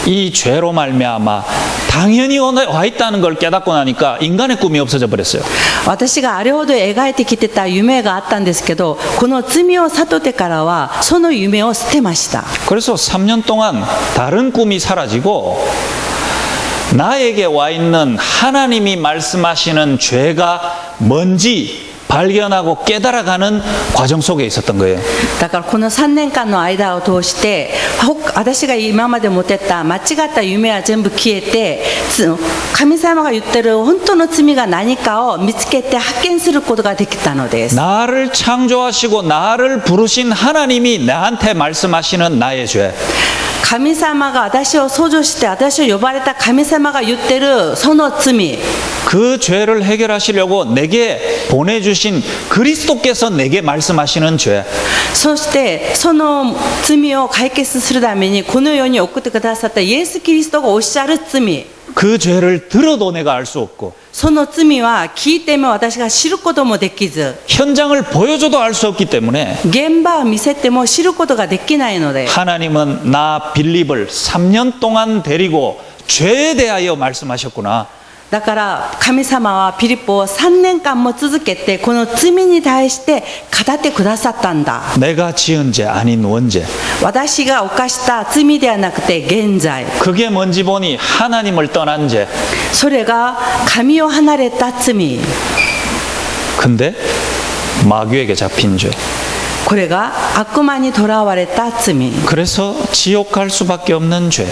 이 죄로 말미암아 당연히 와 있다는 걸 깨닫고 나니까 인간의 꿈이 없어져 버렸어요. 私があれほど描いてきてた夢があったんですけど、この罪を悟ってからはその夢を捨てました。 그래서 3년 동안 다른 꿈이 사라지고 나에게 와 있는 하나님이 말씀하시는 죄가 뭔지 발견하고 깨달아가는 과정 속에 있었던 거예요. だからこの3年間の間を通して私が今まで持ってた間違った夢は全部消えて神様が言ってる本当の罪が何かを見つけて発見することができたのです。 나를 창조하시고 나를 부르신 하나님이 나한테 말씀하시는 나의 죄. 神様が私を創造して私を呼ばれた神様が言ってるその罪 그 죄를 해결하시려고 내게 보내주신 그리스도께서 내게 말씀하시는 죄. そしてその罪を解決するためにこの世に送ってくださったイエス・キリストがおっしゃる罪 그 죄를 들어도 내가 알 수 없고 その罪は聞いても私が知ることもできず 현장을 보여줘도 알 수 없기 때문에 現場を見せても知ることができないので 하나님은 나 빌립을 3년 동안 데리고 죄에 대하여 말씀하셨구나. だから神様はピリポを3年間も続けてこの罪に対して語ってくださったんだ 내가 지은 죄 아닌 원죄. 私が犯した罪ではなくて現在 그게 뭔지 보니 하나님을 떠난 죄. それが神を離れた罪 근데 마귀에게 잡힌 죄. これが悪魔にとらわれた罪 그래서 지옥 갈 수밖에 없는 죄.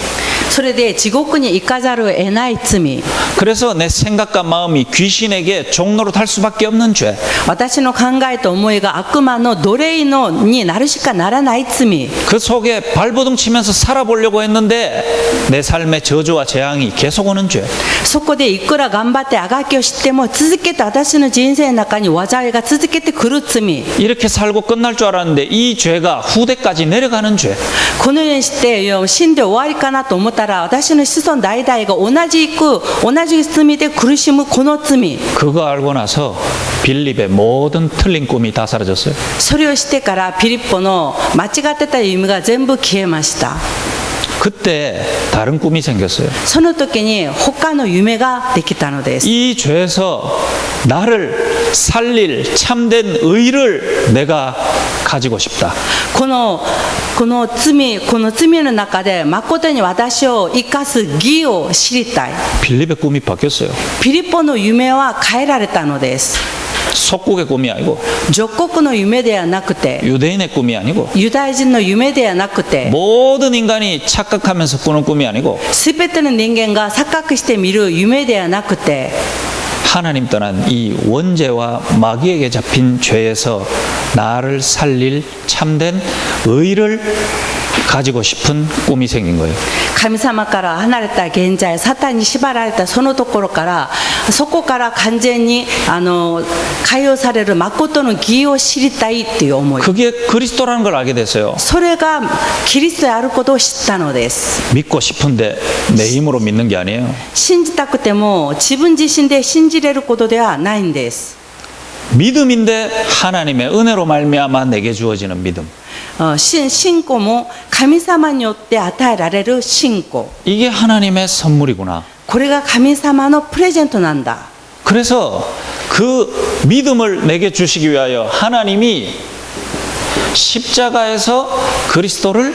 それで地獄に行かざるを得ない罪 그래서 내 생각과 마음이 귀신에게 종로로 탈 수밖에 없는 죄. 私の考えと思いが悪魔の奴隷のになるしかならない罪 그 속에 발버둥 치면서 살아보려고 했는데 내 삶의 저주와 재앙이 계속 오는 죄. そこでいくら頑張ってあがきをしても続けて私の人生の中に災いが続けてくる罪 이렇게 살고 끝날 줄 알았는데 이 죄가 후대까지 내려가는 죄. このようにして死んで終わりかなと思ったら私の子孫代々が同じ罪で苦しむこの罪 그거 알고 나서 빌립의 모든 틀린 꿈이 다 사라졌어요. それをしてからピリッポの間違ってた夢が全部消えました 그때 다른 꿈이 생겼어요. その時に他の夢ができたのです 이 죄에서 나를 살릴 참된 의를 내가 가지고 싶다. この罪の中で誠に私を生かす義を知りたい 빌립의 꿈이 바뀌었어요. ピリポの夢は変えられたのです 속국의 꿈이 아니고 属国の夢ではなくて 유대인의 꿈이 아니고 ユダヤ人の夢ではなくて 모든 인간이 착각하면서 꾸는 꿈이 아니고 全ての人間が錯覚して見る夢ではなくて 하나님 떠난 이 원죄와 마귀에게 잡힌 죄에서 나를 살릴 참된 의를 가지고 싶은 꿈이 생긴 거예요. 神様から離れた現在サタンに縛られたそのところからそこから完全に解放される誠の義を知りたいっていう思い 그게 그리스도라는 걸 알게 됐어요. それがキリストであることを知ったのです 믿고 싶은데 내 힘으로 믿는 게 아니에요. 信じたくても自分自身で信じれることではないんです 믿음인데 하나님의 은혜로 말미암아 내게 주어지는 믿음. 信仰も神様によって与えられる信仰 이게 하나님의 선물이구나. これが神様のプレゼントなんだ 그래서 그 믿음을 내게 주시기 위하여 하나님이 십자가에서 그리스도를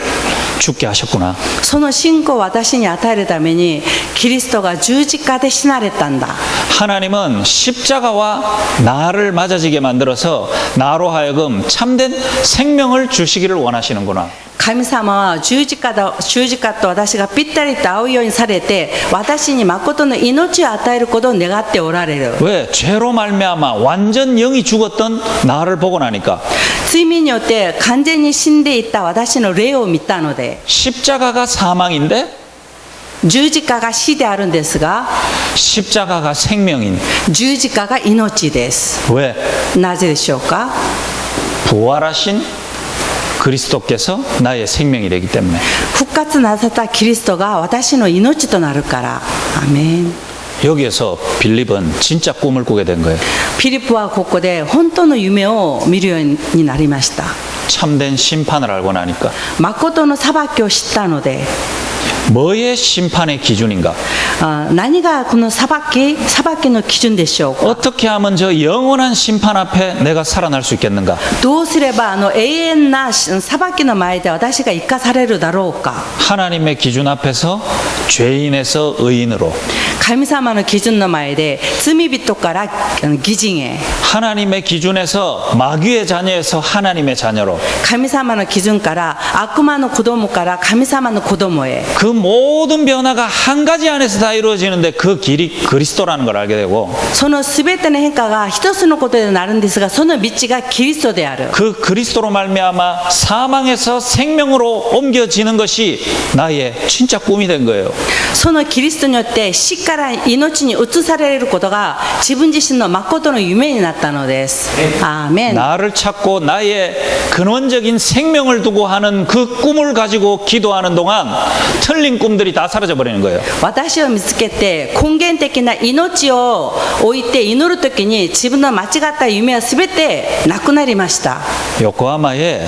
죽게 하셨구나. その信仰を私に与えるためにキリストが十字架で死なれたんだ 하나님은 십자가와 나를 맞아지게 만들어서 나로 하여금 참된 생명을 주시기를 원하시는구나. 神様は十字架と私がぴったりと合うようにされて私に誠の命を与えることを願っておられる 왜? 죄로 말미암아 완전 영이 죽었던 나를 보고 나니까 罪によって完全に死んでいった私の霊を見たので 십자가가 사망인데 十字架が死であるんですが 십자가가 생명인. 十字架が命です 왜? なぜでしょうか 부활하신 그리스도께서 나의 생명이 되기 때문에. 復活なさったキリストが私の命となるからアーメン 여기에서 빌립은 진짜 꿈을 꾸게 된 거예요. ピリポはここで本当の夢を見るようになりました 참된 심판을 알고 나니까. 誠の裁きを知ったので 뭐의 심판의 기준인가? 何がこの裁きの基準でしょうか。 어떻게 하면 저 영원한 심판 앞에 내가 살아날 수 있겠는가? どうすれば永遠な裁きの前で私が生かされるだろうか。 하나님의 기준 앞에서 죄인에서 의인으로, 神様の基準の前で罪人から義人へ、 하나님의 기준에서 마귀의 자녀에서 하나님의 자녀로, 神様の基準から悪魔の子供から神様の子供へ、 그 모든 변화가 한 가지 안에서 다 이루어지는데 그 길이 그리스도라는 걸 알게 되고, その全ての変化が一つのことでなるんですが、その道がキリストである。 그 그리스도로 말미암아 사망에서 생명으로 옮겨지는 것이 나의 진짜 꿈이 된 거예요. そのキリストによって死から命に移されることが自分自身の誠の夢になったのです。アーメン。 나를 찾고 나의 근원적인 생명을 두고 하는 그 꿈을 가지고 기도하는 동안 틀린 꿈들이 다 사라져 버리는 거예요. 私を見つけて根源的な命を置いて祈るときに自分の間違った夢は全てなくなりました。 요코하마에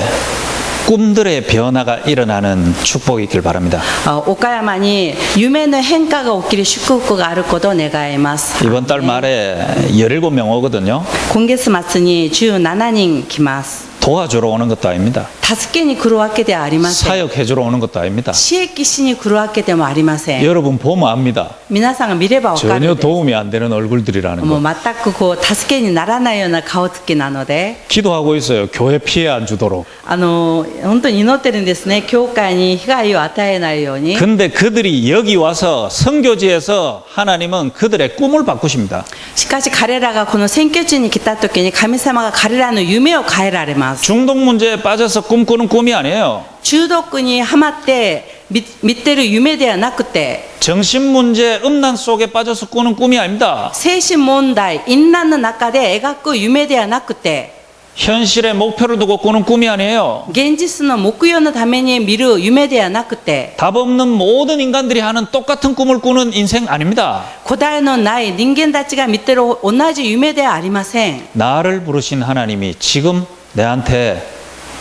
꿈들의 변화가 일어나는 축복이 있길 바랍니다. 岡山に夢の変化が起きる祝福があることを願います。 이번 달 말에 17명 오거든요. 今月末に17人来ます。 도와주러 오는 것도 아닙니다. 助けに来るわけではありません。 사역해주러 오는 것도 아닙니다. 刺激しに来るわけでもありません。 여러분 보면 압니다. 皆さんが見ればわかる 전혀 んです。 도움이 안 되는 얼굴들이라는 もう 거. 全くこう助けにならないような顔つきなので、 기도하고 있어요. 교회 피해 안 주도록. 本当に祈ってるんですね。教会に被害を与えないように。 근데 그들이 여기 와서 선교지에서 하나님은 그들의 꿈을 바꾸십니다. しかし彼らがこの選挙地に来た時に神様が彼らの夢を変えられます。 중독 문제에 빠져서 꿈꾸는 꿈이 아니에요. 中毒にはまって見てる夢ではなくて、 정신 문제, 음란 속에 빠져서 꾸는 꿈이 아닙니다. 精神問題、淫乱の中で描く夢ではなくて、 현실의 목표를 두고 꾸는 꿈이 아니에요. 現実の目標のために見る夢ではなくて、 답 없는 모든 인간들이 하는 똑같은 꿈을 꾸는 인생 아닙니다. 答えのない人間たちが見てる同じ夢ではありません。 나를 부르신 하나님이 지금 내한테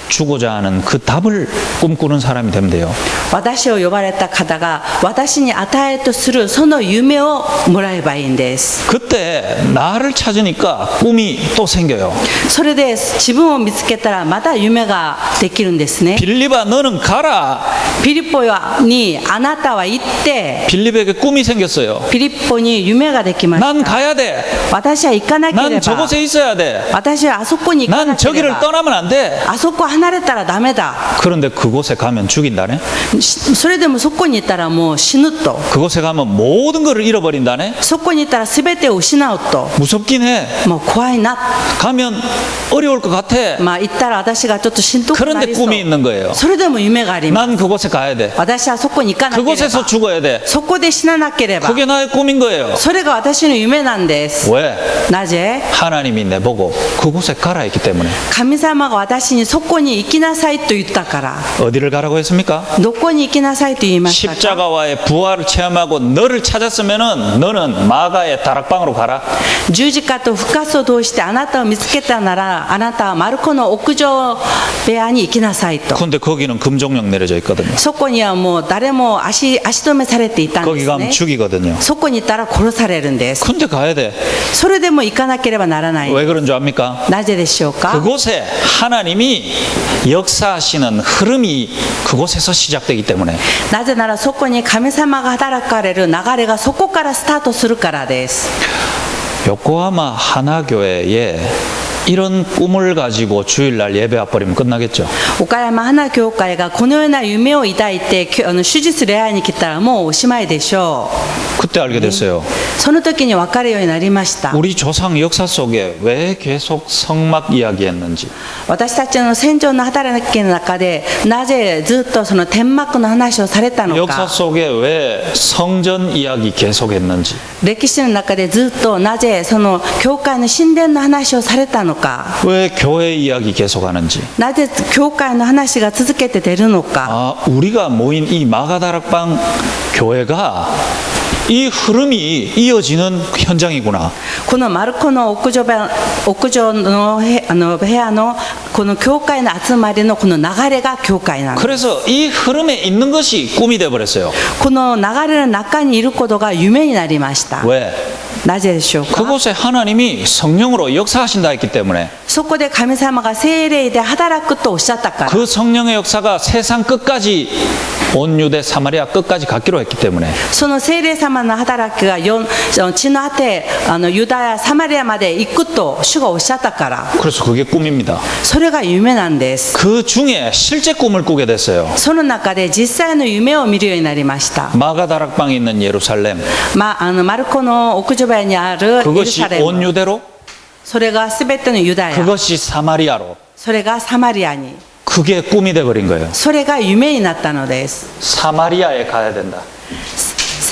주고자 하는 그 답을 꿈꾸는 사람이 되면 돼요. 私を呼ばれた方が私に与えとするその夢をもらえばいいんです。 그때 나를 찾으니까 꿈이 또 생겨요. それで自分を見つけたらまた夢ができるんですね。 빌립아 너는 가라. ピリポにあなたは行って、 빌립에게 꿈이 생겼어요. ピリポに夢ができまし 난 た。 가야 돼. 私は行かなけれ 난 ば、 저곳에 있어야 돼. 私はあそこに行か 난 なけれ 저기를 ば、 떠나면 안 돼. あそこ離れたらダメだ。 그런데 그곳에 가면 죽인다네. それでもそこに行ったらもう死ぬと。 그곳에 가면 모든 것을 잃어버린다네. そこに行ったら全てを失うと。 무섭긴 해. もう怖いな。 가면 어려울 것 같아. まあ行ったら私がちょっとしんどくな 그런데 りそう。 꿈이 있는 거예요. それでも夢があります。 난 그곳에 가야 돼. 私はそこに行かなければ。 그곳에서 죽어야 돼. そこで死ななければ。 그게 나의 꿈인 거예요. それが私の夢なんです。 왜? なぜ？ 하나님이 내보고 그곳에 가라 했기 때문에. 神様が私にそこに行きなさいと言ったから。 어디를 가라고 했습니까? どこに行きなさいと言いましたか？ 십자가와의 부활을 체험하고 너를 찾았으면은 너는 마가의 다락방으로 가라. 十字架と復活を通してあなたを見つけたなら、あなたはマルコの屋上部屋に行きなさいと。 근데 거기는 금종령 내려져 있거든요. そこにはもう誰も足止めされていたんで 거기 す 가면 ね。 죽이거든요. そこに行ったら殺されるんです。 근데 가야 돼. それでも行かなければならない。 왜 그런 줄 압니까? なぜでしょうか？ 그곳에 하나님이 역사하시는 흐름이 그곳에서 시작되기 때문에. なぜならそこに神様が働かれる流れがそこからスタートするからです。 요코하마 하나교회에 이런 꿈을 가지고 주일날 예배 와버리면 끝나겠죠. 岡山花教会がこのような夢を抱いて手術礼拝に来たらもうおしまいでしょう。 그때 알게 됐어요. その時に分かるようになりました。 우리 조상 역사 속에 왜 계속 성막 이야기했는지. 私たちの戦場の働きの中でなぜずっとその天幕の話をされたの 역사 か、 속에 왜 성전 이야기 계속했는지. 歴史の中でずっとなぜその教会の神殿の話をされたのか、 왜 교회 이야기 계속하는지. なぜ教会の話が続けて出るのか。 아, 우리가 모인 이 마가다락방 교회가 이 흐름이 이어지는 현장이구나. このマルコの屋上の部屋のこの教会の集まりのこの流れが教会なんです。 그래서 이 흐름에 있는 것이 꿈이 돼 버렸어요. この流れの中にいることが夢になりました。 왜? なぜでしょうか。 그곳에 하나님이 성령으로 역사하신다 했기 때문에 そこで神様が聖霊で働くとおっしゃったから。 그 성령의 역사가 세상 끝까지 온 유대 사마리아 끝까지 갖기로 했기 때문에 その聖霊様の働きが地の果てユダヤサマリアまで行くと主がおっしゃったから。 그래서 그게 꿈입니다. それが夢なんです。 그 중에 실제 꿈을 꾸게 됐어요. その中で実際の夢を見るようになりました。 마가다락방에 있는 예루살렘 マルコの屋上部にあるエル 그것이 サレ 온 ム、 유대로 それがすべてのユダヤ、 그것이 사마리아로 それがサマリアに、 그게 꿈이 돼버린 거예요. それが夢になったのです。 사마리아에 가야 된다.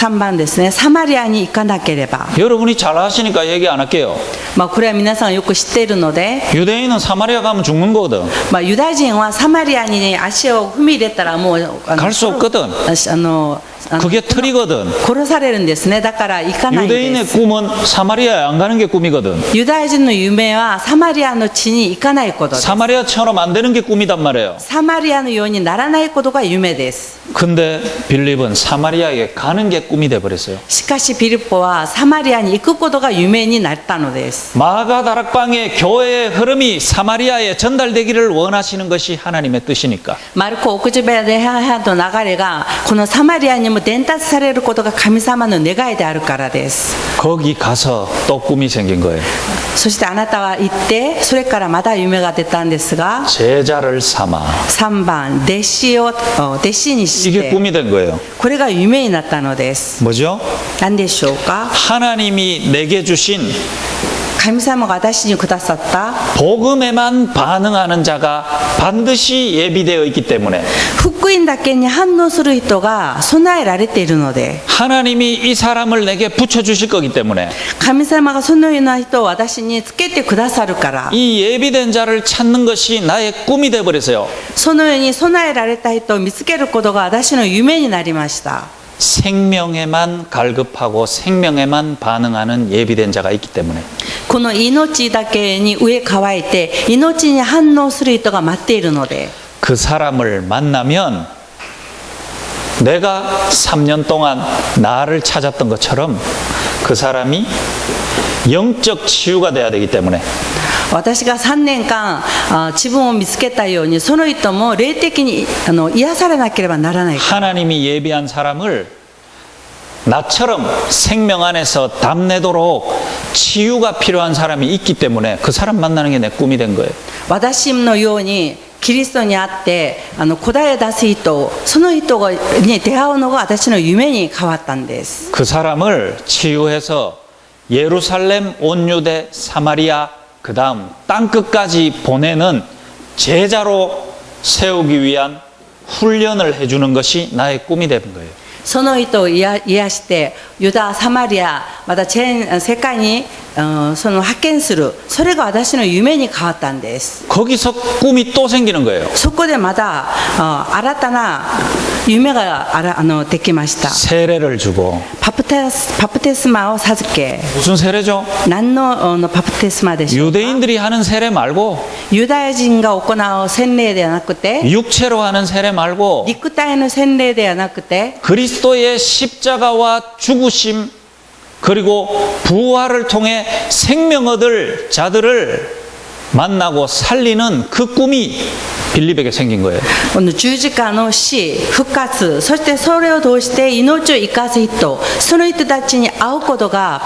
3番ですね、サマリアに行かなければ。 여러분이 잘 아시니까 얘기 안 할게요. これは皆さんよく知っているので、 유대인은 사마리아 가면 죽는 거거든. ユダヤ人はサマリアに足を踏み入れたらもう갈 수 없거든. 그게 틀이거든. 殺されるんですね。だから行かないんで 유대인의 す。 꿈은 사마리아에 안 가는 게 꿈이거든. ユダヤ人の夢はサマリアの地に行かないことです。 사마리아처럼 안 되는 게 꿈이단 말이에요. サマリアのようにならないことが夢です。 근데 빌립은 사마리아에 가는 게 꿈이 돼버렸어요. しかしピリポはサマリアに行くことが夢になったのです。 마가다락방의 교회의 흐름이 사마리아에 전달되기를 원하시는 것이 하나님의 뜻이니까. マルコ屋上部屋での流れがこのサマリアにも伝達されることが神様の願いであるからです。 거기 가서 또 꿈이 생긴 거예요. そしてあなたは行ってそれからまた夢が出たんですが、 제자를 삼아. 3番弟子にし 이게 て、 꿈이 된 거예요. これが夢になったのです。 뭐죠? 何でしょうか。 하나님이 내게 주신 神様が私にくださった 복음에만 반응하는 자가 반드시 예비되어 있기 때문에 福音だけに反応する人が備えられているので、 하나님이 이 사람을 내게 붙여주실 거기 때문에 神様がそのような人を私につけてくださるから、 이 예비된 자를 찾는 것이 나의 꿈이 되어버렸어요. そのように備えられた人を見つけることが私の夢になりました。 생명에만 갈급하고 생명에만 반응하는 예비된 자가 있기 때문에 この命だけに飢え乾いて命に反応する人が待っているので、 그 사람을 만나면 내가 3년 동안 나를 찾았던 것처럼 그 사람이 영적 치유가 돼야 되기 때문에 私が3年間自分を見つけたようにその人も霊的に癒されなければならない。 하나님이 예비한 사람을 나처럼 생명 안에서 담내도록 치유가 필요한 사람이 있기 때문에 그 사람 만나는 게 내 꿈이 된 거예요. 私のようにキリストにあって答えを出す人、その人に出会うのが私の夢に変わったんです。 그 사람을 치유해서 예루살렘, 온유대, 사마리아 그 다음 땅끝까지 보내는 제자로 세우기 위한 훈련을 해주는 것이 나의 꿈이 된 거예요. その人を癒してユダ、サマリア、また世界にその派遣する、それが私の夢に変わったんです。 거기서 꿈이 또 생기는 거예요. そこでまた新たな夢ができました。 세례를 주고 パプテスマを授け、 무슨 세례죠? 何のパプテスマでしょうか。 유대인들이 하는 세례 말고 ユダヤ人が行う洗礼ではなくて、 육체로 하는 세례 말고 肉体の洗礼ではなくて、 그리스도의 십자가와 죽으심 그리고 부활을 통해 생명 얻을 자들을 만나고 살리는 그 꿈이 빌립에게 생긴 거예요. この十字架の死、復活、そしてそれを通して命を生かす人、その人たちに会うことが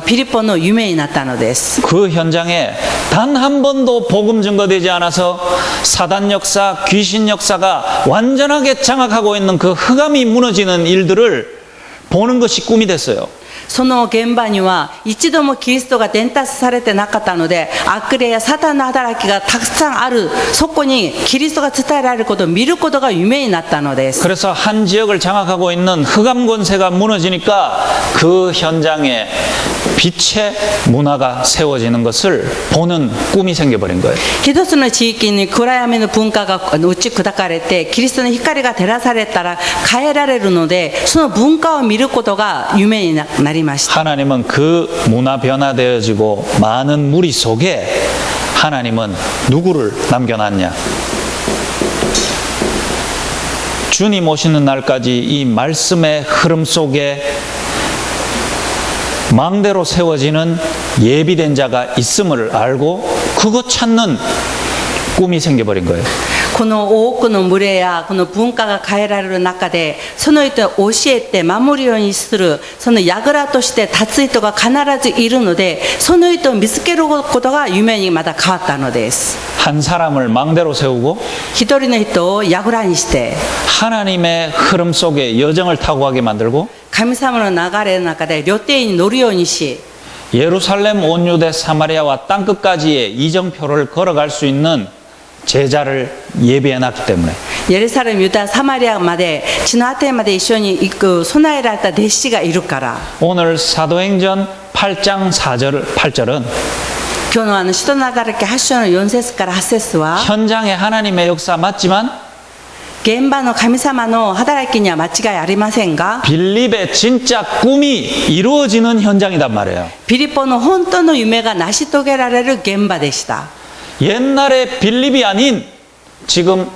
ピリポの夢になったのです。 그 현장에 단 한 번도 복음 증거되지 않아서 사단 역사, 귀신 역사가 완전하게 장악하고 있는 그 흑암이 무너지는 일들을 보는 것이 꿈이 됐어요. その現場には一度もキリストが伝達されてなかったので、悪霊やサタンの働きがたくさんある、そこにキリストが伝えられることを見ることが夢になったのです。 그래서 한 지역을 장악하고 있는 흑암 권세가 무너지니까 그 현장에 빛의 문화가 세워지는 것을 보는 꿈이 생겨버린 거예요. 一つの地域に暗闇の文化が打ち砕かれてキリストの光が照らされたら変えられるので、その文化を見ることが夢になりました。 하나님은 그 문화 변화되어지고 많은 무리 속에 하나님은 누구를 남겨놨냐? 주님 오시는 날까지 이 말씀의 흐름 속에 망대로 세워지는 예비된 자가 있음을 알고 그것 찾는 꿈이 생겨버린 거예요. この多くの群れやこの文化が変えられる中で、その人を教えて守るようにする、その櫓として立つ人が必ずいるので、その人を見つけることが夢にまた変わったのです。 한 사람을 망대로 세우고 一人の人を櫓にして 하나님의 흐름 속에 여정을 타고 가게 만들고 神様の流れの中で旅程に乗るようにし、 예루살렘 온 유대 사마리아와 땅끝까지의 이정표를 걸어갈 수 있는 제자를 예비해 놨기 때문에 エルサレム、ユダ、サマリアまで地の果てまで一緒に行く備えられた弟子がいるから。 오늘 사도행전 8장 8절은 今日の使徒の働き8章の4節から8節は 현장의 하나님의 역사 맞지만 現場の神様の働きには間違いありませんが、 빌립의 진짜 꿈이 이루어지는 현장이단 말이에요. ピリポの本当の夢が成し遂げられる現場でした。 옛날의 빌립이 아닌 지금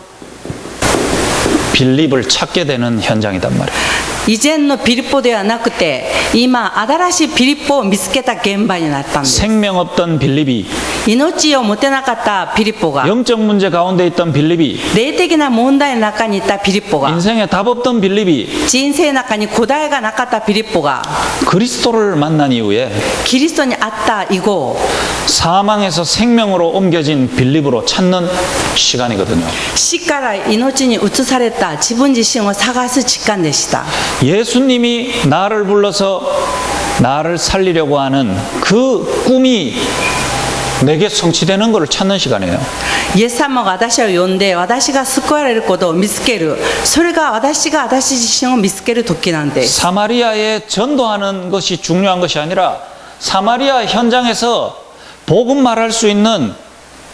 빌립을 찾게 되는 현장이단 말이에요. 以前のピリポではなくて、今新しいピリポを見つけた現場になったんです。 생명 없던 빌립이 命を持てなかったピリポが、 영적 문제 가운데 있던 빌립이 霊的な問題の中にいたピリポが、 인생에 답 없던 빌립이 人生の中に答えがなかったピリポが、 그리스도를 만난 이후에 キリストに会った以後、 사망에서 생명으로 옮겨진 빌립으로 찾는 시간이거든요. 死から命に移された自分自身を探す時間でした。 예수님이 나를 불러서 나를 살리려고 하는 그 꿈이 내게 성취되는 것을 찾는 시간이에요. イエス様が私を呼んで私が救われることを見つける、それが私が私自身を見つける時なんです。 사마리아에 전도하는 것이 중요한 것이 아니라 사마리아 현장에서 복음 말할 수 있는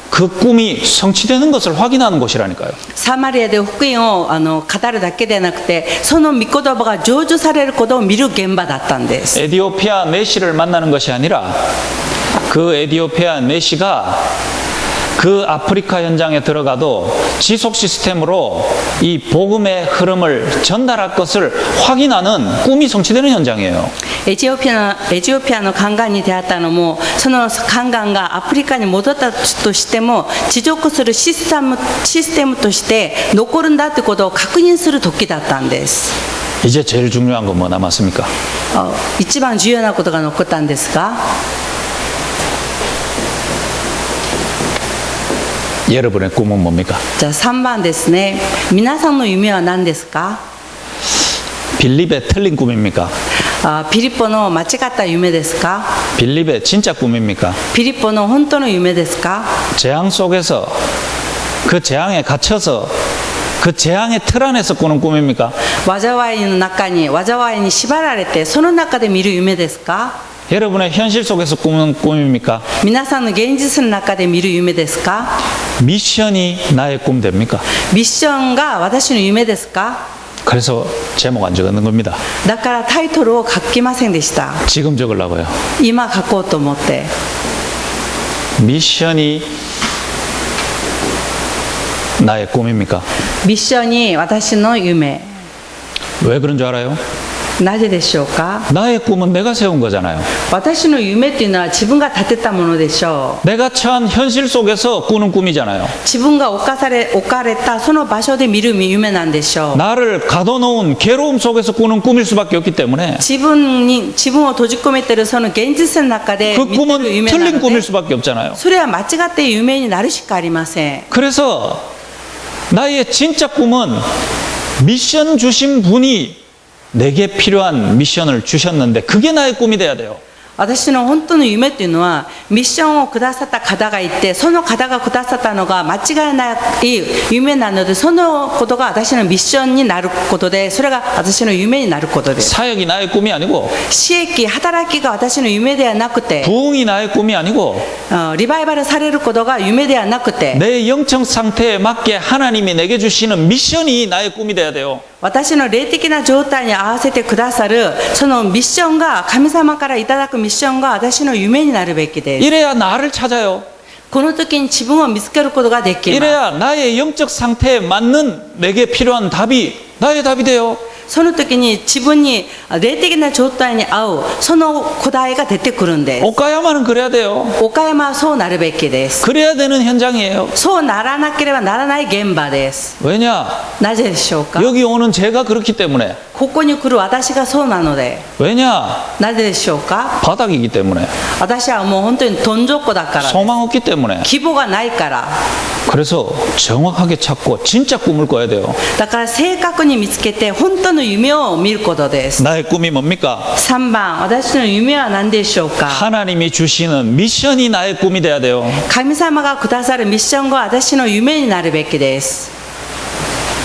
그 꿈이 성취되는 것을 확인하는 곳이라니까요. サマリアで福音を語るだけでなくて、その御言葉が成就されることを見る現場だったんです。 에디오피아 내시를 만나는 것이 아니라 그 에디오피아 내시가 그 아프리카 현장에 들어가도 지속 시스템으로 이 복음의 흐름을 전달할 것을 확인하는 꿈이 성취되는 현장이에요. エチオピアの宦官に出会ったのも、その宦官がアフリカに戻ったとしても持続するシステムとして残るんだということを確認する時だったんです。 이제 제일 중요한 건 뭐 남았습니까? 一番重要なことが残ったんですが、 여러분의 꿈은 뭡니까? じゃあ3番ですね。皆さんの夢は何ですか？ 빌립의 틀린 꿈입니까? ピリポの間違った夢ですか？ 빌립의 진짜 꿈입니까? ピリポの本当の夢ですか？ 재앙 속에서 그 재앙에 갇혀서 그 재앙의 틀 안에서 꾸는 꿈입니까? 災いの中に災いに縛られてその中で見る夢ですか？ 여러분의 현실 속에서 꾸는 꿈입니까? 皆さんの現実の中で見る夢ですか？ 미션이 나의 꿈 됩니까? ミッションが私の夢ですか？ 그래서 제목 안 적는 겁니다. だからタイトルを書きませんでした。 지금 적으려고요. 今書こうと思って。 미션이 나의 꿈입니까? ミッションに私の夢。 왜 그런 줄 알아요? なぜでしょうか？ 나의 꿈은 내가 세운 거잖아요. 私の夢っていうのは自分が立てたものでしょう。 내가 처한 현실 속에서 꾸는 꿈이잖아요. 自分が置かれたその場所で見る夢なんでしょう。 나를 가둬놓은 괴로움 속에서 꾸는 꿈일 수밖에 없기 때문에 自分を閉じ込めてるその現実の中で 그 見て 꿈은 る夢な 틀린 の 꿈일 で、 수밖에 없잖아요. それは間違って夢になるしかありません。 그래서 나의 진짜 꿈은 미션 주신 분이 내게 필요한 미션을 주셨는데 그게 나의 꿈이 돼야 돼요. 私の本当の夢っていうのは、ミッションをくださった方がいて、その方がくださったのが間違いない夢なので、そのことが私のミッションになることで、それが私の夢になることです。 사역이 나의 꿈이 아니고 私益、働きが私の夢ではなくて、 부흥이 나의 꿈이 아니고 リバイバルされることが夢ではなくて、 내 영적 상태에 맞게 하나님이 내게 주시는 미션이 나의 꿈이 돼야 돼요. 私の霊的な状態に合わせてくださるそのミッションが、神様からいただくミッションが私の夢になるべきです。 이래야 나를 찾아요. この時に自分を見つけることができます。 이래야 나의 영적 상태에 맞는 내게 필요한 답이 나의 답이 돼요. その時に自分に霊的な状態に合うその答えが出てくるんです。 岡山는 그래야 돼요. 岡山はそうなるべきです。 그래야 되는 현장이에요. そうならなければならない現場です。 왜냐? なぜでしょうか。 여기 오는 제가 그렇기 때문에. ここに来る私がそうなので。 왜냐? なぜでしょうか。 바닥이기 때문에. 私はもう本当にどん底だからです。 소망 없기 때문에. 希望がないから。 그래서 정확하게 찾고 진짜 꿈을 꿔야 돼요. だから正確に見つけて本当の夢を見ることです。 나의 꿈이 뭡니까? 3番、私の夢は何でしょうか。 하나님이 주시는 미션이 나의 꿈이 돼야 돼요. 神様がくださるミッションが私の夢になるべきです。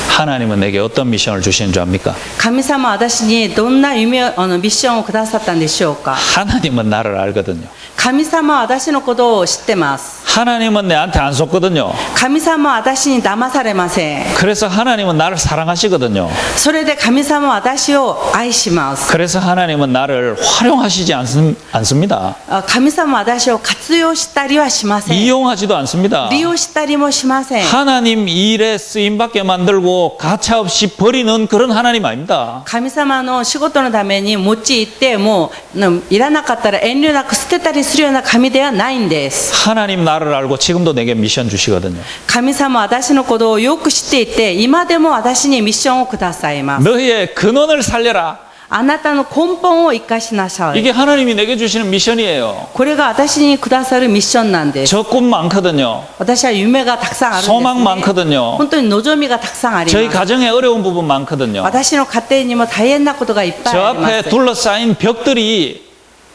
하나님은 내게 어떤 미션을 주시는 줄 압니까? 神様は私にどんな夢をミッションをくださったんでしょうか。 하나님은 나를 알거든요. 神様は私のことを知ってます。 하나님은 내한테 안 속거든요. 神様は私に騙されません。 그래서 하나님은 나를 사랑하시거든요. それで神様は私を愛します。 그래서 하나님은 나를 활용하시지 않습니다. 神様は私を活用したりはしません。 이용하지도 않습니다. 利用したりもしません。 하나님 일에 쓰임받게 만들고 가차없이 버리는 그런 하나님 아닙니다. 神様の仕事のために用いてもういらなかったら遠慮なく捨てたりするような神ではないんです。 하나님 나를 알고 지금도 내게 미션 주시거든요. 神様は私のことをよく知っていて今でも私にミッションをくださいます。 너희의 근원을 살려라. あなたの根本を生かしなさい。 이게 하나님이 내게 주시는 미션이에요. これが私にくださるミッションなんです。 저 꿈 많거든요. 私は夢がたくさんあるんです、ね。 소망 많거든요. 本当に望みがたくさんあり 저희 ます。 가정에 어려운 부분 많거든요. 私の家庭にも大変なことがいっぱい 저 ありま 앞에 す。 둘러싸인 벽들이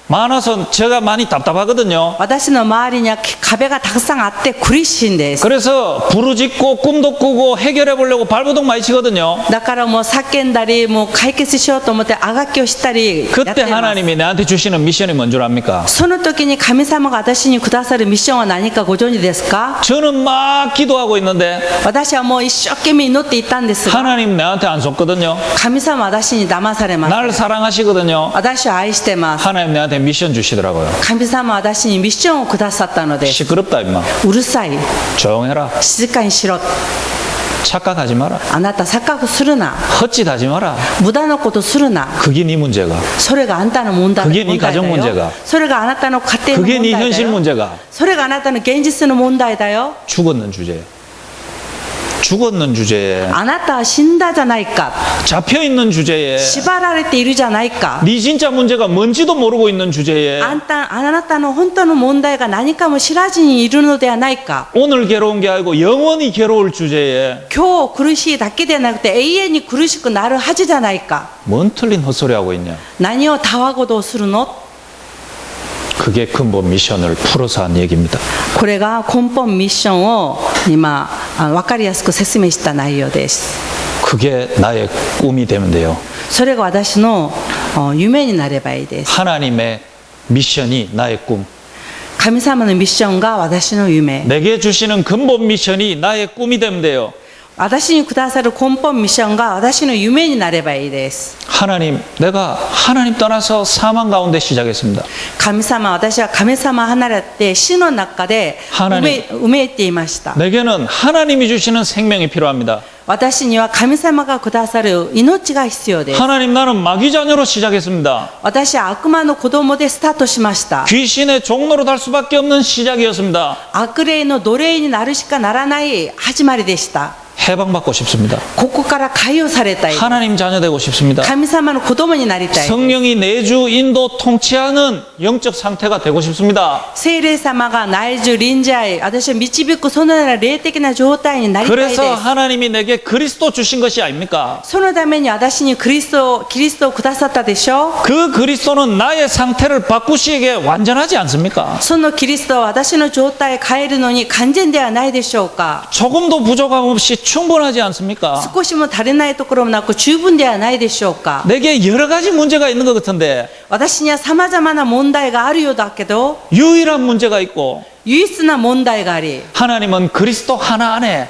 많아서 제가 많이 답답하거든요. 私の周りには壁がたくさんあって苦しいんです。 그래서 부르짖고 꿈도 꾸고 해결해 보려고 발버둥 많이 치거든요. だからもう叫んだりもう解決しようと思ってあがきをしたりやってい 그때 ます。 하나님이 내한테 주시는 미션이 뭔 줄 압니까? その時に神様が私にくださるミッションは何かご存知ですか。 저는 막 기도하고 있는데 私はもう一生懸命祈っていたんですが 하나님 내한테 안 속거든요. 神様は私に騙されま 날 す。 사랑하시거든요. 私を愛してます。 하나님 내한테 미션 주시더라고요. 神様は私にミッションをくださったのです。 시끄럽다 임마. うるさい、 조용해라. 静かにしろ、 착각하지 마라. あなた錯覚するな、 헛짓하지 마라. 無駄なことするな、 그게 네 문제가. それがあなたの問題 그게 네 だ 가정 よ。 문제가. それがあなたの家庭の 그게 問 네 題だ 현실 よ。 문제가. それがあなたの現実の問題だよ。 죽었는 주제에. 죽었는 주제에. あなたは死んだじゃないか、 잡혀있는 주제에. 縛られているじゃないか、 네 진짜 문제가 뭔지도 모르고 있는 주제에. あなたの本当の問題が何かも知らずにいるのではないか、 오늘 괴로운 게 아니고 영원히 괴로울 주제에. 今日苦しいだけではなくて永遠に苦しくなるはずじゃないか。 뭔 틀린 헛소리 하고 있냐. 何をたわごとをするの。 그게 근본 미션을 풀어서 한 얘기입니다. これが根本ミッションを今分かりやすく説明した内容です。 그게 나의 꿈이 되면 돼요. それが私の夢になればいいです。 하나님의 미션이 나의 꿈. 神様のミッションが私の夢。 내게 주시는 근본 미션이 나의 꿈이 되면 돼요. 私にくださる根本ミッションが私の夢になればいいです。 하나님, 내가 하나님 떠나서 사망 가운데 시작했습니다. 神様、私は神様離れて死の中で埋めていました。 내게는 하나님이 주시는 생명이 필요합니다. 私には神様がくださる命が必要です。 하나님, 나는 마귀 자녀로 시작했습니다. 私は悪魔の子供でスタートしました。 귀신의 종로로 달 수밖에 없는 시작이었습니다. 悪霊の奴隷になるしかならない始まりでした。 해방받고 싶습니다. ここから解放されたい。 하나님 자녀 되고 싶습니다. 神様の子供になりたい。 성령이 내주 인도 통치하는 영적 상태가 되고 싶습니다. 聖霊様が内住臨在、私を導くそのような霊的な状態になりたいです。 그래서 하나님이 내게 그리스도 주신 것이 아닙니까? そのために私にキリストをくださったでしょう。 그 그리스도는 나의 상태를 바꾸시기에 완전하지 않습니까? そのキリストは私の状態を変えるのに完全ではないでしょうか。 조금도 부족함 없이 충분하지 않습니까? 少しも足りないところもなく十分ではないでしょうか。 내게 여러 가지 문제가 있는 것 같은데 私には様々な問題があるようだけど、 유일한 문제가 있고 唯一な問題があり、 하나님은 그리스도 하나 안에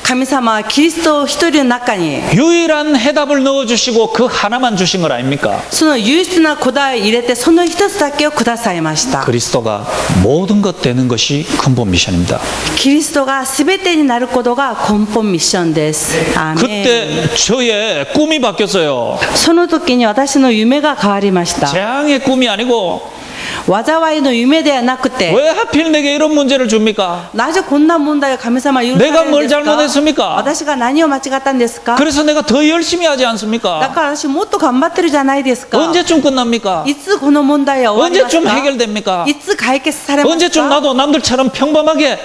神様はキリスト一人の中に 유일한 해답을 넣어주시고 그 하나만 주신 것 아닙니까? その唯一な答えを入れてその一つだけをくださいました。 그리스도가 모든 것 되는 것이 근본 미션입니다. キリストが全てになることが根本ミッションです。アーメン。 그때 저의 꿈이 바뀌었어요. その時に私の夢が変わりました。 재앙의 꿈이 아니고 災いの夢ではなくて、 왜 하필 내게 이런 문제를 줍니까? なぜこんな問題を神様は許されるん 내가 です 뭘 か? 잘못했습니까? 私が何を間違ったんですか? 그래서 내가 더 열심히 하지 だ 않습니까? から私もっと頑張ってるじゃないですか。 언제쯤 끝납니까? いつこの問題は終わります 언제쯤 か? 해결됩니까? いつ解決されます 언제쯤 か? 나도 남들처럼 평범하게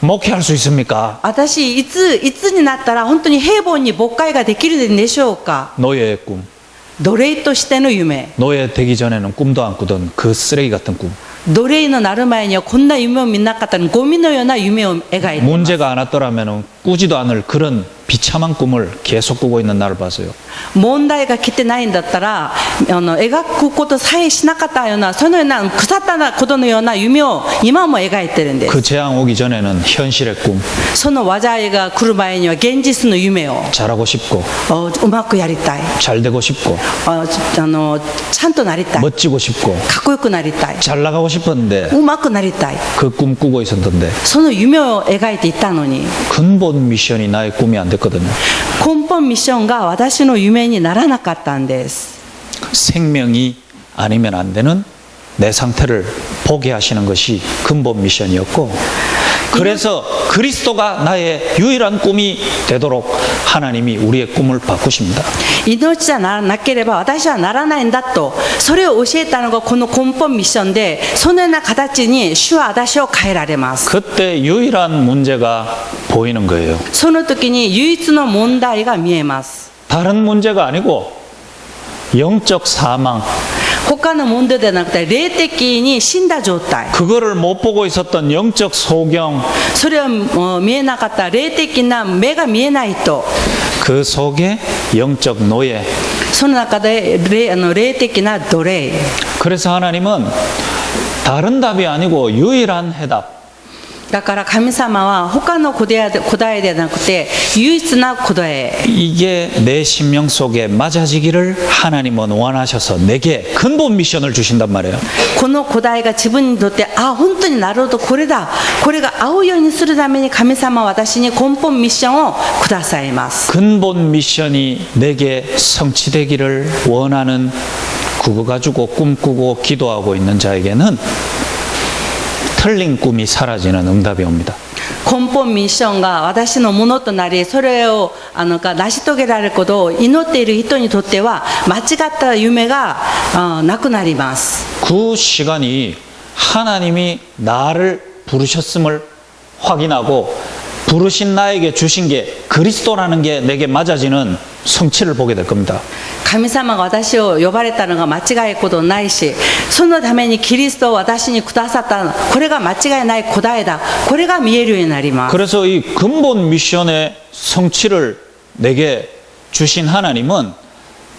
목회할 수 있습니까? 私いつになったら本当に平凡に牧会ができるんでしょうか? 노예의 꿈. 奴隷としての夢。 노예 되기 전에는 꿈도 안 꾸던 그 쓰레기 같은 꿈. 奴隷になる前にはこんな夢を見なかったのにゴミのような夢を描いています。 문제가 안 왔더라면 꾸지도 않을 그런 비참한 꿈을 계속 꾸고 있는 나를 봤어요. 問題が来てないんだったら描くことさえしなかったようなそのような腐ったことのような夢を今も描いてるんです。 그 재앙 오기 전에는 현실의 꿈. その災いが来る前には現実の夢を 잘하고 싶고 うまくやりたい、 잘 되고 싶고 ちゃんとなりたい、 멋지고 싶고 かっこよくなりたい、 잘 나가고 싶었는데 うまくなりたい、 그 꿈 꾸고 있었던데 その夢を描いていたのに 근본 미션이 나의 꿈이 안 됐거든요. 根本ミッションが私の夢にならなかったんです。 생명이 아니면 안 되는 내 상태를 보게 하시는 것이 근본 미션이었고, 그래서 그리스도가 나의 유일한 꿈이 되도록 하나님이 우리의 꿈을 바꾸십니다. 命じゃなければ私はならないんだとそれを教えたのがこの根本ミッションで、そのような形に主は私を変えられます。 그때 유일한 문제가 보이는 거예요. その時に唯一の問題が見えます。 다른 문제가 아니고 영적 사망, 他の問題ではなくて霊的に死んだ状態、 그거를 못 보고 있었던 영적 소경, それは見えなかった霊的な目が見えないと、 그 속에 영적 노예. その中で霊的な奴隷。 그래서 하나님은 다른 답이 아니고 유일한 해답, だから神様は他の答えではなくて唯一な答え、 이게 내 심령 속에 맞아지기를 하나님은 원하셔서 내게 근본 미션을 주신단 말이에요. この答えが自分にとって、あ、本当になるほどこれだ、これが合うようにするために神様は私に根本ミッションをくださいます。 근본 미션이 내게 성취되기를 원하는 그거 가지고 꿈꾸고 기도하고 있는 자에게는 틀린 꿈이 사라지는 응답이 옵니다. 根本ミッションが私のものとなり、それを成し遂げられることを祈っている人にとっては間違った夢がなくなります。 그 시간이 하나님이 나를 부르셨음을 확인하고 부르신 나에게 주신 게 그리스도라는 게 내게 맞아지는 성취를 보게 될 겁니다. 神様が私を呼ばれたのが間違いことないし、そのためにキリストを私にくださったの、これが間違いない答えだ、これが見えるようになります。 그래서 이 근본 미션의 성취를 내게 주신 하나님은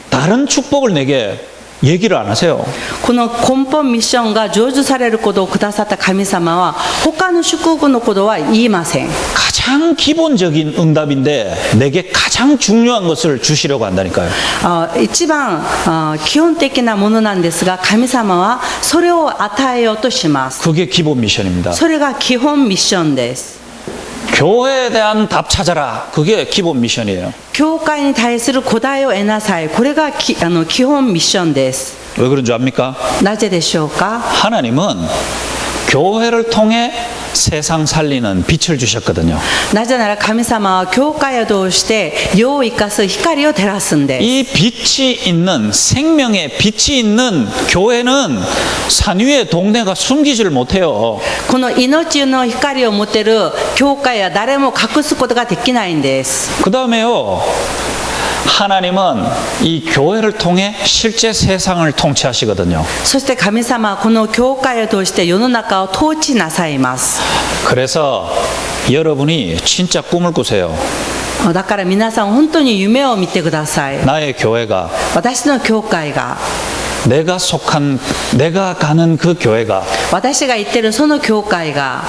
다른 축복을 내게 얘기를 안 하세요. この根本ミッションが成就されることをくださった神様は他の祝福のことは言いません。 가장 기본적인 응답인데 내게 가장 중요한 것을 주시려고 한다니까요. 一番基本的なものなんですが、神様はそれを与えようとします。 그게 기본 미션입니다. それが基本ミッションです。 교회에 대한 답 찾아라. 그게 기본 미션이에요. 教会に対する答えを得なさい。これが基本ミッションです。 왜 그런 줄 압니까? なぜでしょうか？ 하나님은 교회를 통해 세상 살리는 빛을 주셨거든요. なぜなら神様は教会を通して世を生かす光を照らすんです。 이 빛이 있는 생명의 빛이 있는 교회는 산 위의 동네가 숨기지를 못해요. この命の光を持てる教会は誰も隠すことができないんです。 그 다음에요. 하나님은 이 교회를 통해 실제 세상을 통치하시거든요. そして神様はこの教会を通して世の中を統治なさいます。 그래서 여러분이 진짜 꿈을 꾸세요. だから皆さん本当に夢を見てください。 나의 교회가 私の教会が 내가 가는 그 교회가 私が行ってるその教会が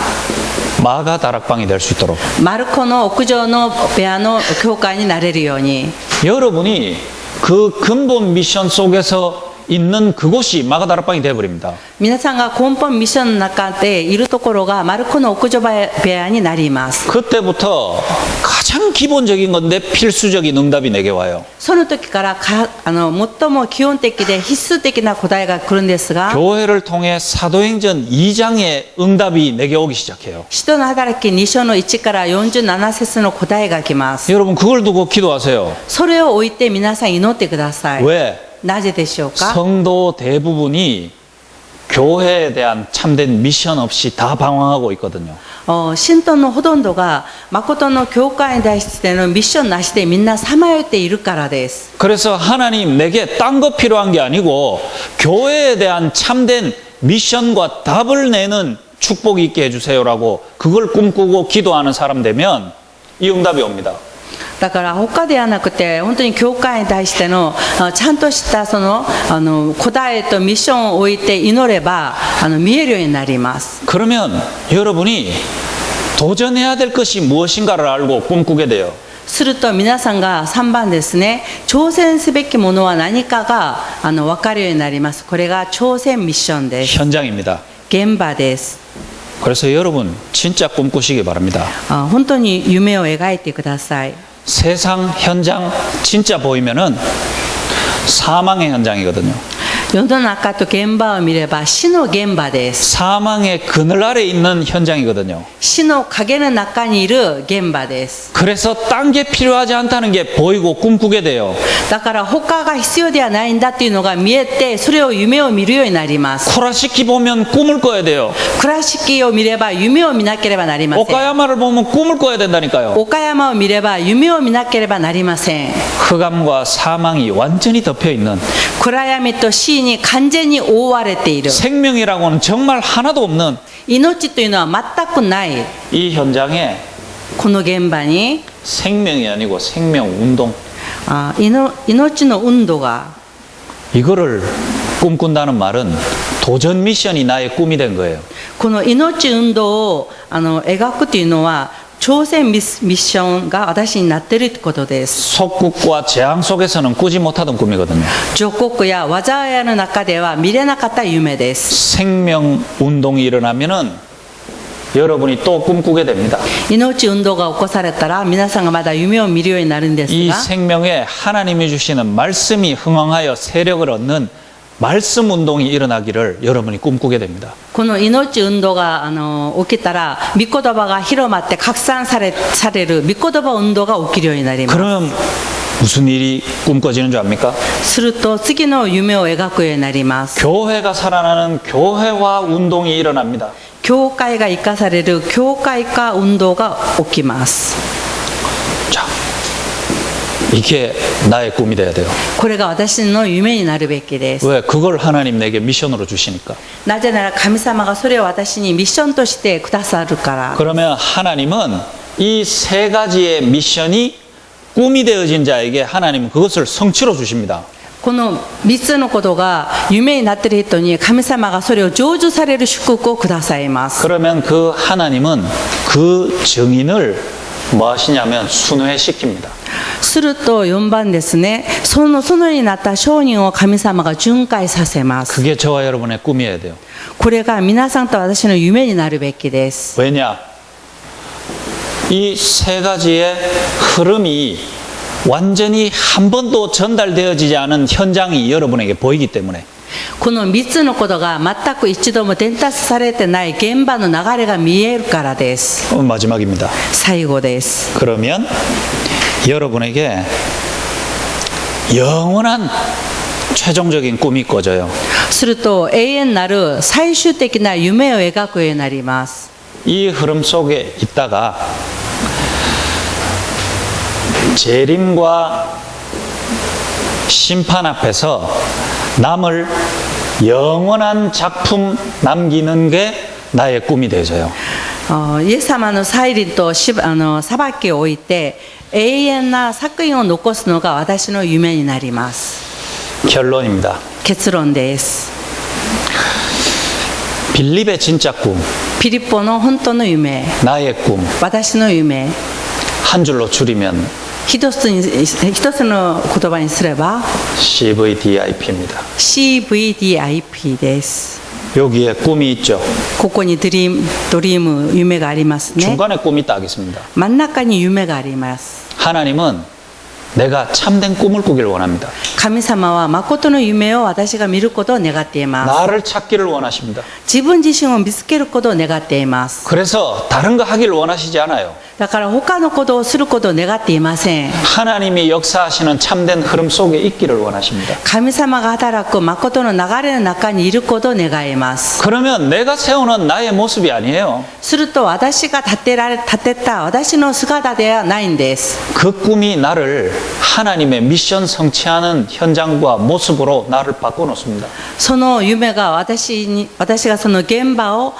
마가 다락방이 될 수 있도록 マルコの屋上の部屋の教会になれるように 여러분이 그 근본 미션 속에서 있는 그곳이 마가 다락방이 되어버립니다. 皆さんが根本ミッションの中でいるところがマルコの屋上部屋になります。 그때부터 가장 기본적인 건데 필수적인 응답이 내게 와요. その時から最も基本的で必須的な答えが来るんですが、 교회를 통해 사도행전 2장의 응답이 내게 오기 시작해요. 使徒の働き2章の1から47節の答えが来ます。 여러분 그걸 두고 기도하세요. それを置いて皆さん祈ってください。 왜? なぜでしょうか。 성도 대부분이 교회에 대한 참된 미션 없이 다 방황하고 있거든요. 信徒のほとんどが誠の教会に対してのミッションなしでみんなさまよっているからです。 그래서 하나님 내게 딴 거 필요한 게 아니고 교회에 대한 참된 미션과 답을 내는 축복이 있게 해주세요라고 그걸 꿈꾸고 기도하는 사람 되면 이 응답이 옵니다. だから他ではなくて本当に教会に対してのちゃんとしたその答えとミッションを置いて祈れば見えるようになります。 그러면 여러분이 도전해야 될 것이 무엇인가를 알고 꿈꾸게 돼요. すると皆さんが3番ですね、挑戦すべきものは何かが分かるようになります。これが挑戦ミッションです。 현장입니다. 現場です。 그래서 여러분 진짜 꿈꾸시기 바랍니다. 本当に夢を描いてください。 세상 현장 진짜 보이면은 사망의 현장이거든요. 世の中と現場を見れば死の現場です。 사망의 그늘 아래 있는 현장이거든요. 死の影の中にいる現場です。 그래서 딴 게 필요하지 않다는 게 보이고 꿈꾸게 돼요. だから他が必要ではないんだっていうのが見えて、それを夢を見るようになります。 쿠라시키 보면 꿈을 꿔야 돼요. 倉敷を見れば夢を見なければなりません。 오카야마를 보면 꿈을 꿔야 된다니까요. 岡山を見れば夢を見なければなりません。 흑암과 사망이 완전히 덮여 있는 暗闇と死に完全に覆われている。 생명이라고는 정말 하나도 없는 命というのは全くない。 이 현장에 この現場に 생명이 아니고 생명 운동, 命の運動が 이거를 꿈꾼다는 말은 도전 미션이 나의 꿈이 된 거예요. この命運動を描くというのは挑戦ミッションが私になっていることです。 속국과 재앙 속에서는 꾸지 못하던 꿈이거든요. 上国や災いの中では見れなかった夢です。 생명 운동이 일어나면은 여러분이 또 꿈꾸게 됩니다. 命運動が起こされたら皆さんがまだ夢を見るようになるんです 이 が、 생명에 하나님이 주시는 말씀이 흥황하여 세력을 얻는 말씀 운동이 일어나기를 여러분이 꿈꾸게 됩니다. この命運動が起きたら御言葉が広まって拡散される御言葉運動が起きるようになります。 그러면 무슨 일이 꿈꿔지는 줄 압니까? すると次の夢を描くようになります。 교회가 살아나는 교회화 운동이 일어납니다. 教会が生かされる教会化運動が起きます。 자, 이게 나의 꿈이 돼야 돼요. これが私の夢になるべきです。 왜? 그걸 하나님 내게 미션으로 주시니까. なぜなら神様がそれを私にミッションとしてくださるから。 그러면 하나님은 이 세 가지의 미션이 꿈이 되어진 자에게 하나님은 그것을 성취로 주십니다. この3つのことが夢になっている人に神様がそれを成就される祝福をくださいます。 그러면 그 하나님은 그 증인을 뭐 하시냐면 순회시킵니다. すると4番ですね、そのになった証人を神様が巡回させます。 그게 저와 여러분의 꿈이어야 돼요. これが皆さんと私の夢になるべきです。 왜냐? 이 세 가지의 흐름이 완전히 한 번도 전달되어지지 않은 현장이 여러분에게 보이기 때문에 この3つのことが全く一度も伝達されてない現場の流れが見えるからです。 마지막입니다. 最後です。 그러면 여러분에게 영원한 최종적인 꿈이 꿔져요. すると永遠なる最終的な夢を描くようになります。 이 흐름 속에 있다가 재림과 심판 앞에서 남을 영원한 작품 남기는 게 나의 꿈이 되어요. イエス様の再臨と裁きを置いて永遠な作品を残すのが私の夢になります。 결론입니다. 結論です。 빌립의 진짜 꿈, ピリポの本当の夢、 나의 꿈, 私の夢、 한 줄로 줄이면 一つの言葉にすれば CVDIP입니다. CVDIP です。 여기에 꿈이 있죠. ここにドリーム、夢がありますね。 중간에 꿈이 딱 있습니다. 真ん中に夢があります。 하나님은 내가 참된 꿈을 꾸기를 원합니다. 神様は誠の夢を私が見ることを願っています。 나를 찾기를 원하십니다. 自分自身を見つけることを願っています。 그래서 다른 거 하기를 원하시지 않아요. だから他のことをすることを願っていません。 하나님이 역사하시는 참된 흐름 속에 있기를 원하십니다. 神様が働く誠の流れの中にいることを願います。 그러면 내가 세우는 나의 모습이 아니에요. すると私が立てた私の姿ではないんです。 그 꿈이 나를 하나님의 미션 성취하는 현장과 모습으로 나를 바꿔놓습니다. その夢が私がその現場を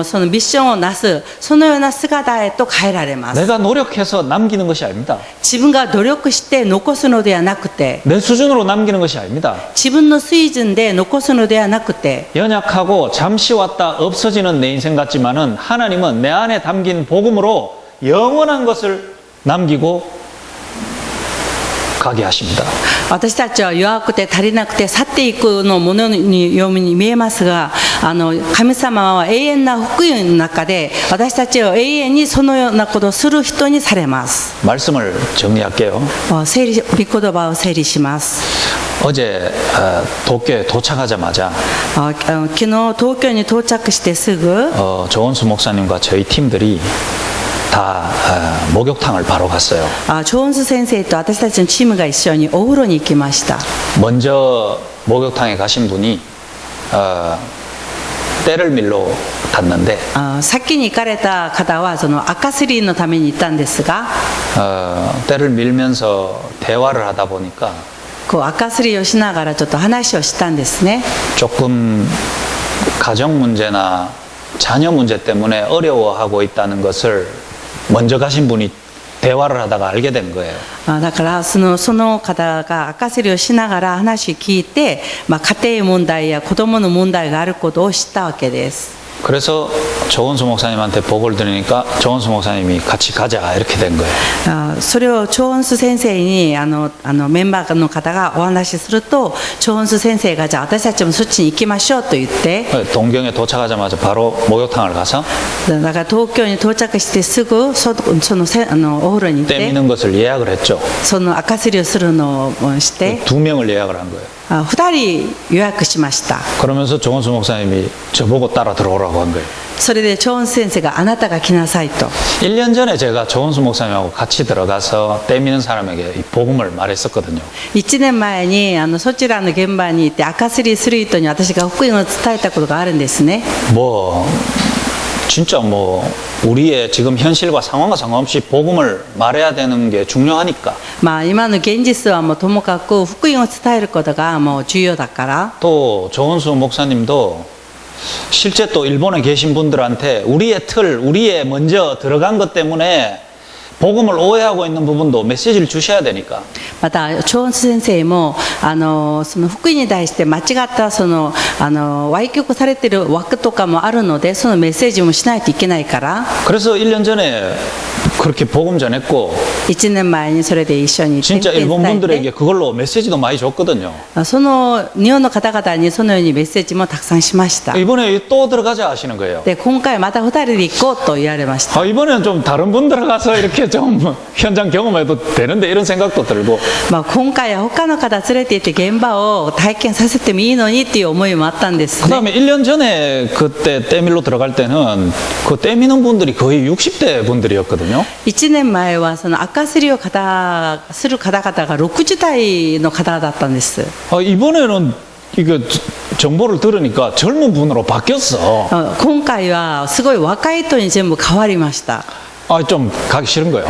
そのミッションをなすそのような姿へと変えられます。 내가 노력해서 남기는 것이 아닙니다. 自分が努力して残すのではなくて 내 수준으로 남기는 것이 아닙니다. 自分の水準で残すのではなくて 연약하고 잠시 왔다 없어지는 내 인생 같지만은 하나님은 내 안에 담긴 복음으로 영원한 것을 남기고 가게 하십니다. 私たちは弱くて足りなくて去っていくのものにように見えますが神様は永遠な福音の中で私たちを永遠にそのようなことをする人にされます。 말씀을 정리할게요. 御言葉を整理します。 어제 도쿄에 도착하자마자 昨日東京に到着してすぐ 조원수 목사님과 저희 팀들이 다 목욕탕을 바로 갔어요. ジョーンズ先生と私たちのチームが一緒にお風呂に行きました。 먼저 목욕탕에 가신 분이 때를 밀러 갔는데 先に行かれた方はその赤すりのために行ったんですが 때를 밀면서 대화를 하다 보니까 こう赤すりをしながらちょっと話をしたんですね。 조금 가정 문제나 자녀 문제 때문에 어려워하고 있다는 것을 먼저 가신 분이 대화를 하다가 알게 된 거예요. だからその方が赤すりをしながら話を聞いて、家庭問題や子供の問題があることを知ったわけです。 그래서 조원수 목사님한테 보고를 드리니까 조원수 목사님이 같이 가자 이렇게 된 거예요. それをチョーンス先生にメンバーの方がお話しするとチョーンス先生がじゃあ私たちもそっちに行きましょうと言って 동경에 도착하자마자 바로 목욕탕을 가서 だから東京に到着してすぐお風呂に行って 때 미는 것을 예약을 했죠. その赤すりをするのをして 2명을 예약을 한 거예요. 2人予約しました。 그러면서 조원수 목사님이 저보고 따라 들어오라고 한 거예요. それでチョーンス先生があなたが来なさいと。 1년 전에 제가 조원수 목사님하고 같이 들어가서 때 미는 사람에게 이 복음을 말했었거든요. 1年前にそちらの現場に行って赤すりする人に私が福音を伝えたことがあるんですね。 진짜 우리의 지금 현실과 상황과 상관없이 복음을 말해야 되는 게 중요하니까. 今の現実はもうともかく福音を伝えることがもう重要だから。 또 조원수 목사님도 실제 또 일본에 계신 분들한테 우리의 먼저 들어간 것 때문에 복음을 오해하고 있는 부분도 메시지를 주셔야 되니까. またチョーンス先生もその福音に対して間違った歪曲されている枠とかもあるのでそのメッセージもしないといけないから 그래서 1년 전에 그렇게 복음 전했고 1年前にそれで一緒に 진짜 일본 분들에게 그걸로 메시지도 많이 줬거든요. その日本の方々にそのようにメッセージもたくさんしました。 이번에 또 들어가자 하시는 거예요. で今回また2人で行こうと言われました。 이번에는 좀 다른 분 들어가서 이렇게 좀 현장 경험해도 되는데 이런 생각도 들고 今回は他の方連れて行って現場を体験させてもいいのにっていう思いもあったんですね。 그다음에 1년 전에 그때 때밀로 들어갈 때는 그 때미는 분들이 거의 60대 분들이었거든요. 1年前はその赤すりをする方々が60代の方だったんです。 이번에는 이거 정보를 들으니까 젊은 분으로 바뀌었어. 今回はすごい若い人に全部変わりました。 좀 가기 싫은 거예요.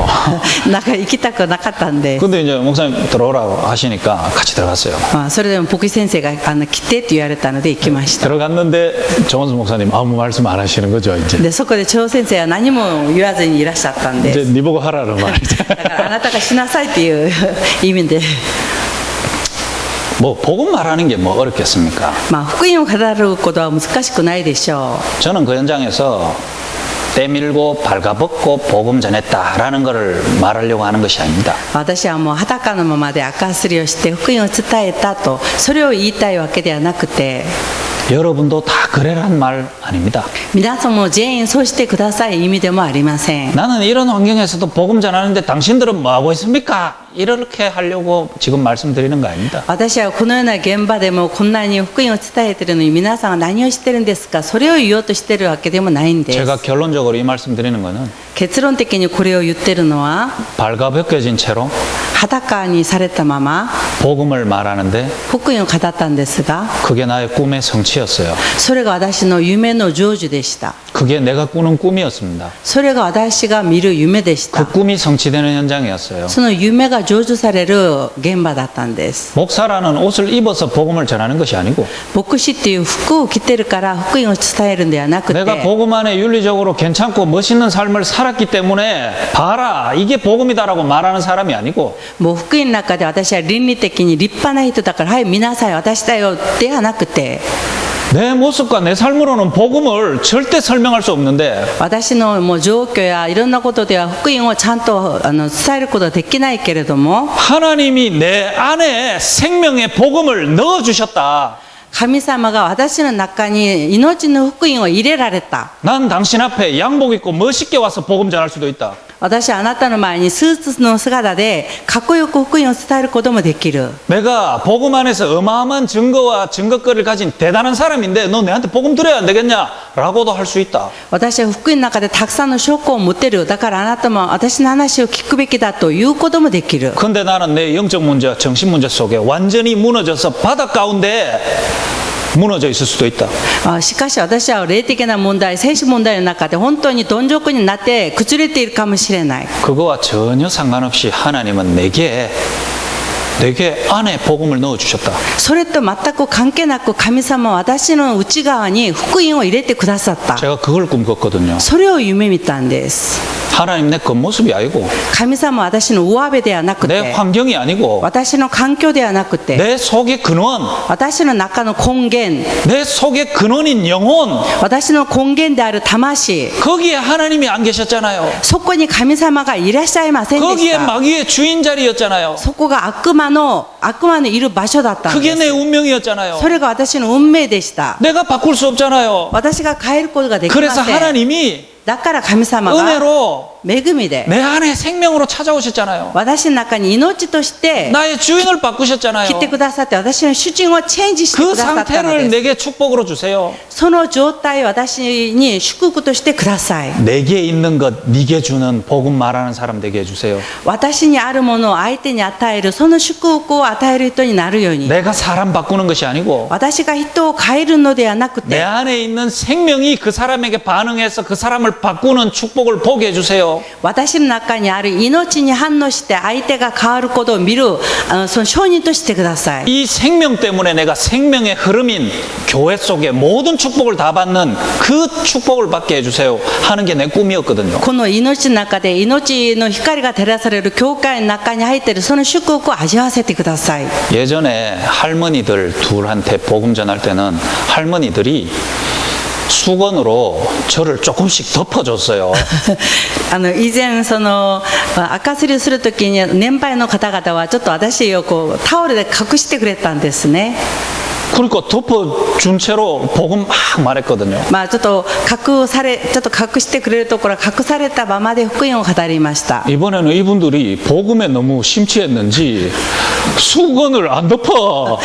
なんか行きたくなかったんで。 근데 이제 목사님 들어오라고 하시니까 같이 들어갔어요. それでも牧師先生が来てって言われたので行きました。 들어갔는데 조원수 목사님 아무 말씀 안 하시는 거죠 이제. でそこで張先生は何も言わずにいらっしゃったんで。 이제 네 보고 하라는 말이죠. だからあなたがしなさいっていう意味で。뭐 복음 말하는 게 뭐 어렵겠습니까? まあ、福音を語ることは難しくないでしょ 저는 그 현장에서 때밀고 발가벗고 복음 전했다라는 것을 말하려고 하는 것이 아닙니다. う。私はもう裸のままで赤すりをして福音を伝えたと、それを言いたいわけではなくて、 여러분도 다 그래란 말 아닙니다. 皆さんも全員そうしてください意味でもありません。 나는 이런 환경에서도 복음 전하는데 당신들은 뭐 하고 있습니까? 이렇게 하려고 지금 말씀드리는 거 아닙니다. 私はこのような現場でもこんなに福音を伝えているのに皆さんは何をしてるんですか、それを言おうとしているわけでもないんです。 제가 결론적으로 이 말씀 드리는 거는 結論的にこれを言ってるのは、 발가벗겨진 채로 裸にされたまま 복음을 말하는데 福音を語ったんですが、 그게 나의 꿈의 성취였어요. それが私の夢の成就でした。 그게 내가 꾸는 꿈이었습니다. それが私が見る夢でし 그 た。 꿈이 성취되는 현장이었어요. その夢が成就される現場だったんです。 목사라는 옷을 입어서 복음을 전하는 것이 아니고 牧師っていう服を着てるから福音を伝えるんではなくて、 내가 복음 안에 윤리적으로 괜찮고 멋있는 삶을 살았기 때문에 봐라 이게 복음이다라고 말하는 사람이 아니고 もう福音の中で私は倫理的に立派な人だから、はい見なさい私だよではなくて、 내 모습과 내 삶으로는 복음을 절대 설명할 수 없는데 私のもう状況やいろんなことでは福音をちゃんと伝えることはできないけれども、 하나님이 내 안에 생명의 복음을 넣어주셨다. 神様が私の中に命の福音を入れられた。 난 당신 앞에 양복 입고 멋있게 와서 복음 전할 수도 있다. 私はあなたの前にスーツの姿でかっこよく福音を伝えることもできる。 내가 복음 안에서 어마어마한 증거와 증거거리를 가진 대단한 사람인데 너 내한테 복음 드려야 안 되겠냐? 라고도 할 수 있다. 私は福音の中でたくさんの証拠を持ってる。だからあなたも私の話を聞くべきだということもできる。 근데 나는 내 영적 문제, 정신 문제 속에 완전히 무너져서 바닥 가운데 무너져 있을 수도 있다. しかし私は霊的な問題、精神問題の中で本当にどん底になって崩れているかもしれない。 그거와 전혀 상관없이 하나님은 내게 안에 복음을 넣어주셨다. それと全く関係なく神様は私の内側に福音を入れてくださった。 제가 그걸 꿈꿨거든요. それを夢見たんです。 하나님 내 겉모습이 아니고 神様は私の上辺ではなく 내 て、 환경이 아니고 私の環境ではなくて、 내 속의 근원, 私の中の根源、 내 속의 근원인 영혼 私の根源である魂、 거기에 하나님이 안 계셨잖아요. そこに神様がいらっしゃいませんでし 거기에 た。 마귀의 주인 자리였잖아요. そこが悪魔のいる場所だったん 그게 で 내 す。 운명이었잖아요. それが私の運命でした。 내가 바꿀 수 없잖아요. 私が変えることができま 그래서 せん。 하나님이 だから神様が 은혜로 恵みで 내 안에 생명으로 찾아오셨잖아요. 私の中に命として 나의 주인을 바꾸셨잖아요. 来てくださって、私の主人をチェンジして 그 くださったの 상태를 です。 내게 축복으로 주세요. その状態を私に祝福としてください。 내게 있는 것 네게 주는 복음 말하는 사람 되게 해주세요. 私にあるものを相手に与える、その祝福を与える人になるように。 내가 사람 바꾸는 것이 아니고 私が人を変えるのではなく 내 て、 안에 있는 생명이 그 사람에게 반응해서 그 사람을 바꾸는 축복을 보게 해주세요. 私の中にある命に反応して相手が変わることを見る、その証人としてください。 이 생명 때문에 내가 생명의 흐름인 교회 속에 모든 축복을 다 받는 그 축복을 받게 해주세요 하는 게 내 꿈이었거든요. この命の中で命の光が照らされる教会の中に入っているその祝福を味わわせてください。 예전에 할머니들 둘한테 복음 전할 때는 할머니들이 수건으로 저를 조금씩 덮어줬어요. 以前その赤すりするときに年配の方々はちょっと私をこうタオルで隠してくれたんですね。 그러니까 덮어준 채로 복음 막 말했거든요. ちょっと隠してくれるところは隠されたままで福音を語りました。 이번에는 이분들이 복음에 너무 심취했는지 수건을 안 덮어.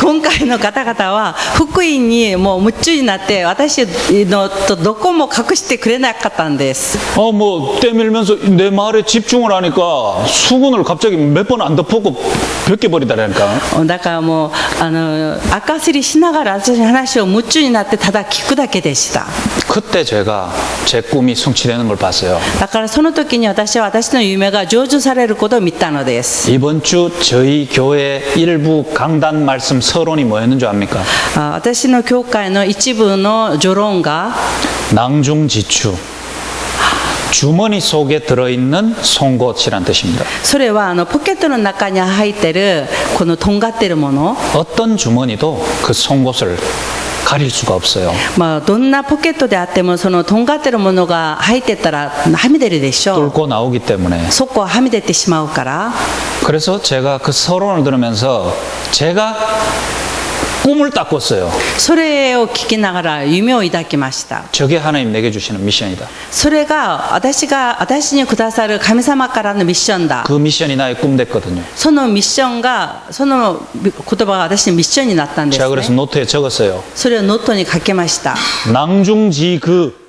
今回の方々は福音にもう夢中になって私のとどこも隠してくれなかったんです。 뭐 때밀면서 내 말에 집중을 하니까 수건을 갑자기 몇 번 안 덮고 벗겨버리다라니까. だからもう赤すりしながら私の話を夢中になってただ聞くだけでした。 그때 제가 제 꿈이 성취되는 걸 봤어요. だからその時に私は私の夢が成就されることを見たのです。 이번 주 저희 교회 일부 강단 말씀 서론이 뭐였는 줄 압니까? 私の教会の一部の序論が 낭중지추. 주머니 속에 들어있는 송곳이란 뜻입니다. それはポケットの中に入ってるこのとんがってるもの、 어떤 주머니도 그 송곳을 가릴 수가 없어요. どんなポケットであってもそのとんがってるものが入ってたらはみ出るでしょう。 뚫고 나오기 때문에. そこははみ出てしまうから。 그래서 제가 그 서론을 들으면서 제가 꿈을 딱 꿨어요. それを聞きながら夢を抱きました。 저게 하나님 내게 주시는 미션이다. それが私にくださる神様からのミッションだ。 그 미션이 나의 꿈 됐거든요. そのミッションが、その言葉が私のミッションになったんです 제가 그래서 ね。 노트에 적었어요. それをノートに書きました。 낭중지 그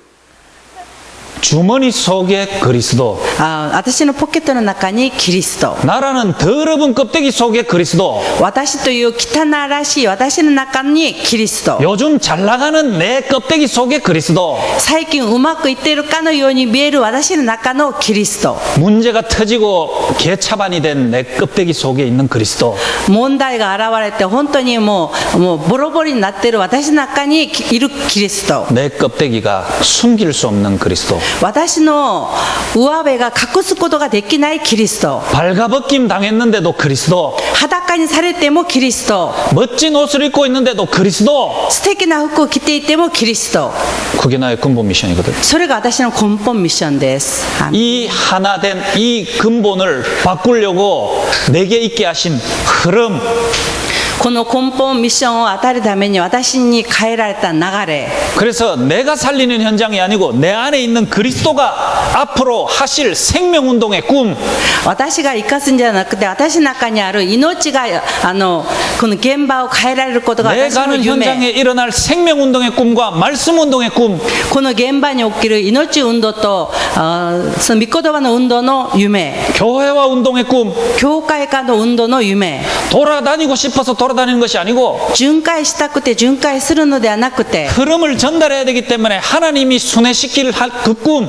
주머니 속에 그리스도, 私のポケットの中にキリスト、 나라는 더러운 껍데기 속에 그리스도, 私という汚らしい私の中にキリスト、 요즘 잘 나가는 내 껍데기 속에 그리스도, 最近うまくいっているかのように見える私の中のキリスト、 문제가 터지고 개차반이 된 내 껍데기 속에 있는 그리스도, 問題が現れて本当にもうボロボロになっている私の中にいるキリスト、 내 껍데기가 숨길 수 없는 그리스도, 私の上辺が隠すことができないキリスト、 발가벗김 당했는데도 그리스도, 裸にされてもキリスト、 멋진 옷을 입고 있는데도 그리스도. 素敵な服を着ていてもキリスト。 그게 나의 근본 미션이거든. それが私の根本ミッションです。 이 하나된 이 근본을 바꾸려고 내게 있게 하신 흐름, この根本ミッションを与えるために私に変えられた流れ、 그래서 내가 살리는 현장이 아니고 내 안에 있는 그리스도가 앞으로 하실 생명운동의 꿈, 私が生かすんじゃなくて私の中にある命がこの現場を変えられることが 내 私の 가는 夢、 현장에 일어날 생명운동의 꿈과 말씀운동의 꿈, この現場に起きる命運動とその御言葉の運動の夢、 교회와 운동의 꿈, 教会化の運動の夢、 돌아다니고 싶어서 돌아다니는 것이 아니고 巡回したくて巡回するのではなくて、 흐름을 전달해야 되기 때문에 하나님이 순회시킬 그 꿈,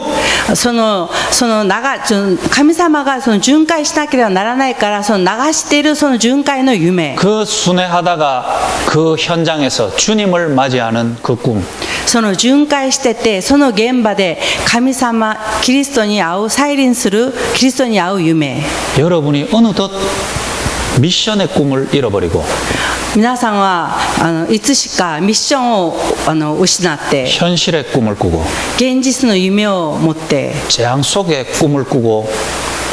神様がその巡回しなければならないからその流しているその巡回の夢、 그 순회하다가 그 현장에서 주님을 맞이하는 그 꿈, その巡回しててその現場で神様キリストに会う再臨するキリストに会う夢、 여러분이 어느덧 미션의 꿈을 잃어버리고 皆さんはいつしかミッションを失って 현실의 꿈을 꾸고 現実の夢を持って 재앙 속에 꿈을 꾸고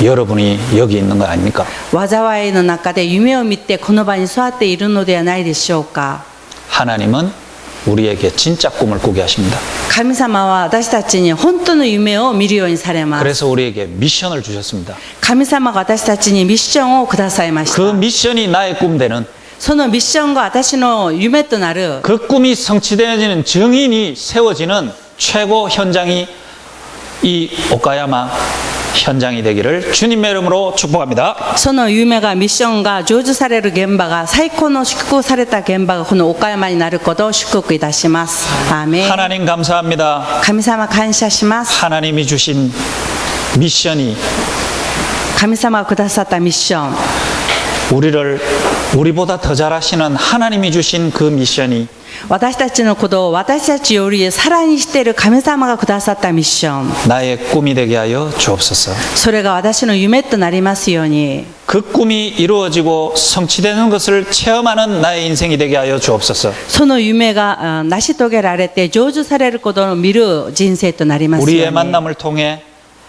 여러분이 여기 있는 거 아닙니까? 災いの中で夢を見てこの場に座っているのではないでしょうか。 하나님은 우리에게 진짜 꿈을 꾸게 하십니다. 神様は私たちに本当の夢を見るようにされます。 그래서 우리에게 미션을 주셨습니다. 神様が私たちにミッションをくださいまし 그 た。 미션이 나의 꿈 되는, そのミッションが私の夢となる 그 꿈이 성취되어지는 증인이 세워지는 최고 현장이 이 오카야마 현장이 되기를 주님의 이름으로 축복합니다. その夢がミッションが成就される現場が最高の祝福された現場がこの岡山になることを祝福いたします。アーメン。 하나님 감사합니다. 神様感謝します。 하나님이 주신 미션이 神様がくださったミッション、 우리보다 더 잘하시는 하나님이 주신 그 미션이 私たちのことを私たちよりさらにしている神様がくださったミッション、 나의 꿈이 되게 하여 주옵소서. それが私の夢となりますように、 그 꿈이 이루어지고 성취되는 것을 체험하는 나의 인생이 되게 하여 주옵소서. その夢が成し遂げられて成就されることを見る人生となりますよう 우리의 に。 만남을 통해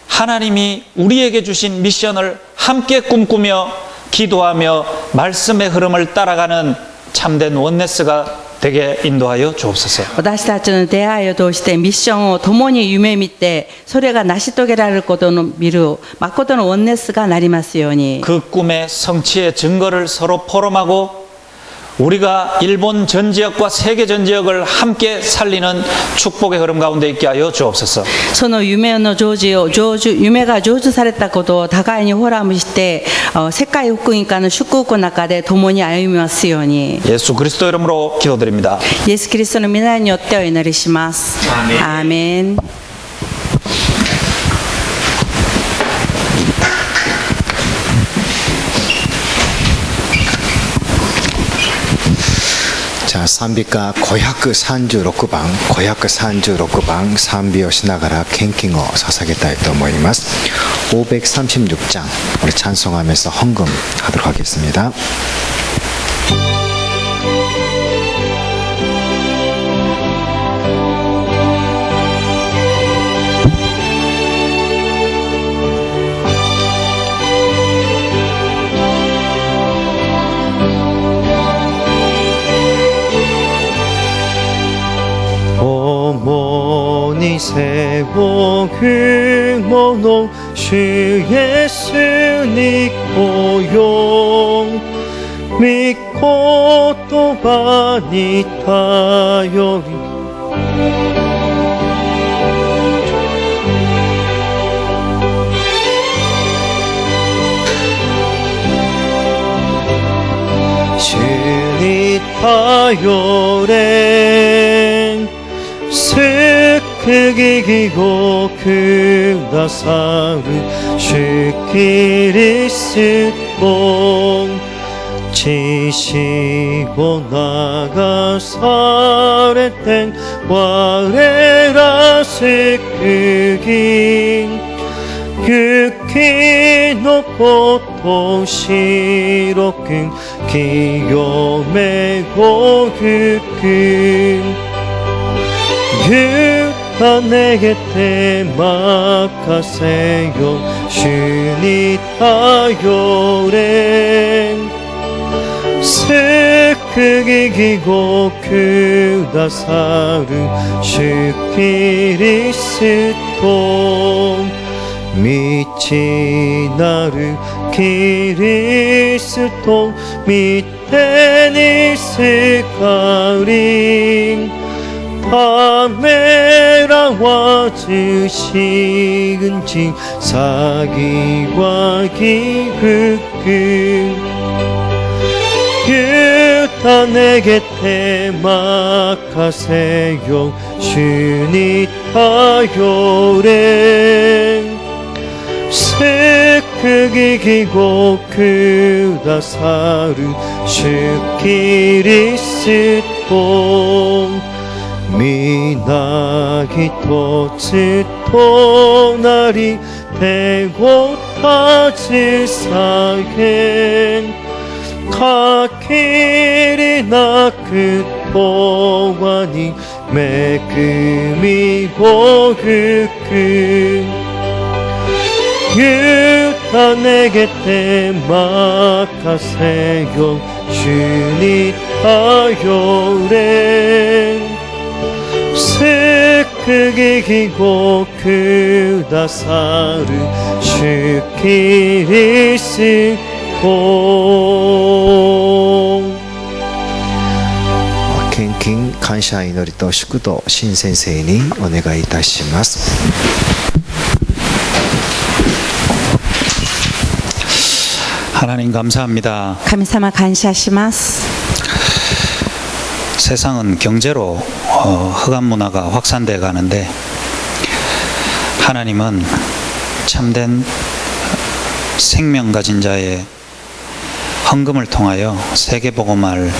하나님이 우리에게 주신 미션을 함께 꿈꾸며 기도하며 말씀의 흐름을 따라가는 참된 원네스가 되게 인도하여 주옵소서. 私たちの出会いを通してミッションを共に夢見てそれが成し遂げられることの見る誠のオンネスがなりますように、 그 꿈의 성취의 증거를 서로 포럼하고 우리가 일본 전 지역과 세계 전 지역을 함께 살리는 축복의 흐름 가운데 있게 하여 주옵소서. その夢の夢が成就されたことを互いにフォーラムして世界福音化の祝福の中で共に歩みますように、 예수 그리스도 이름으로 기도드립니다. イエス・キリストの皆によってお祈りします。アーメン。 자, 賛美歌536番賛美をしながら献金を捧げたいと思います. 536장 우리 찬송하면서 헌금하도록 하겠습니다. 어머니 세워 그모노 주 예수님 고용 믿고 또 많이 타요리 주니 타요랭 스크기기고 그다사르 슈키리스봉 지시고 나가사레텐 와레라 스크긴 유키노 보통 시로큰 기요메고 그큰 유다 내게 대막하세요 주니 타요랭 스크기기고 그다사르 슈키리스통 미치나르 키리스통 미테니스카링 파메라와 주시은지 사기와 기극근 유다 내게 대막하세요 주니 타요랭 스크기기고 그다사르 슈키리스통 미나기 토츠토나리 대고 타즈사겐 카키리나 그토와니 매금이고 그큰 유다 내게 대막하세요 주니 타요랭 스크기기고 그다사르 슈키리스통 献金感謝祈りと祝祷新先生にお願いいたします. 하나님 감사합니다. 神様感謝します. 세상은 경제로 흑암 문화가 확산돼 가는데 하나님은 참된 생명 가진 자의 헌금을 통하여 세계복음화를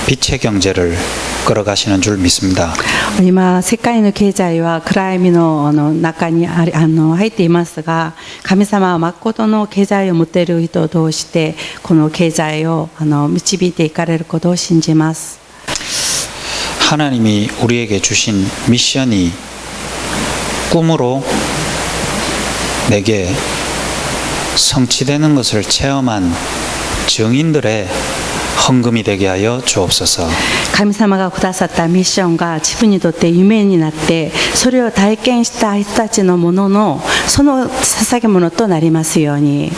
빛의 경제를 끌어가시는 줄 믿습니다. 今世界の経済は暗闇の中に入っていますが、神様は誠の経済を持っている人を通してこの経済を導いていかれることを信じます。 하나님이 우리에게 주신 미션이 꿈으로 내게 성취되는 것을 체험한 증인들의 헌금이 되게 하여 주옵소서. 神様がくださったミッションが自分にとって夢になって、それを体験した人たちのもののその捧げ物となりますように。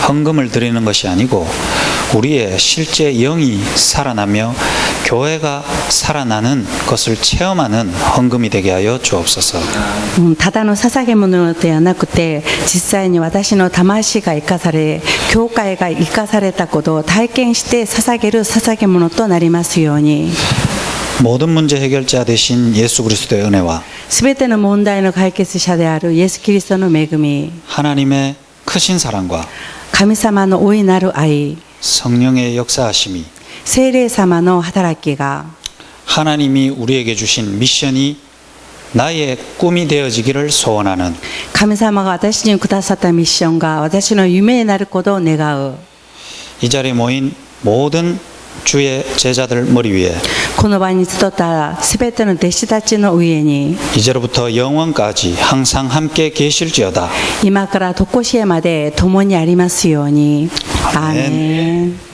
헌금을 드리는 것이 아니고 우리의 실제 영이 살아나며 교회가 살아나는 것을 체험하는 헌금이 되게 하여 주옵소서. ただの捧げ物ではなくて、実際に私の魂が生かされ、教会が生かされたことを体験して捧げる捧げ物となりますように。 모든 문제 해결자 되신 예수 그리스도의 은혜와 すべての問題の解決者であるイエス・キリストの恵み、 하나님의 크신 사랑과 神様の大いなる愛、 성령의 역사하심이 聖霊様の働きが 하나님이 우리에게 주신 미션이 나의 꿈이 되어지기를 소원하는 神様が私にくださったミッションが私の夢になることを願う。 이 자리에 모인 모든 주의 제자들 머리 위에 この場に集ったすべての弟子たちの上に 이제로부터 영원까지 항상 함께 계실지어다. 今から常しえまで共にありますように。アーメン。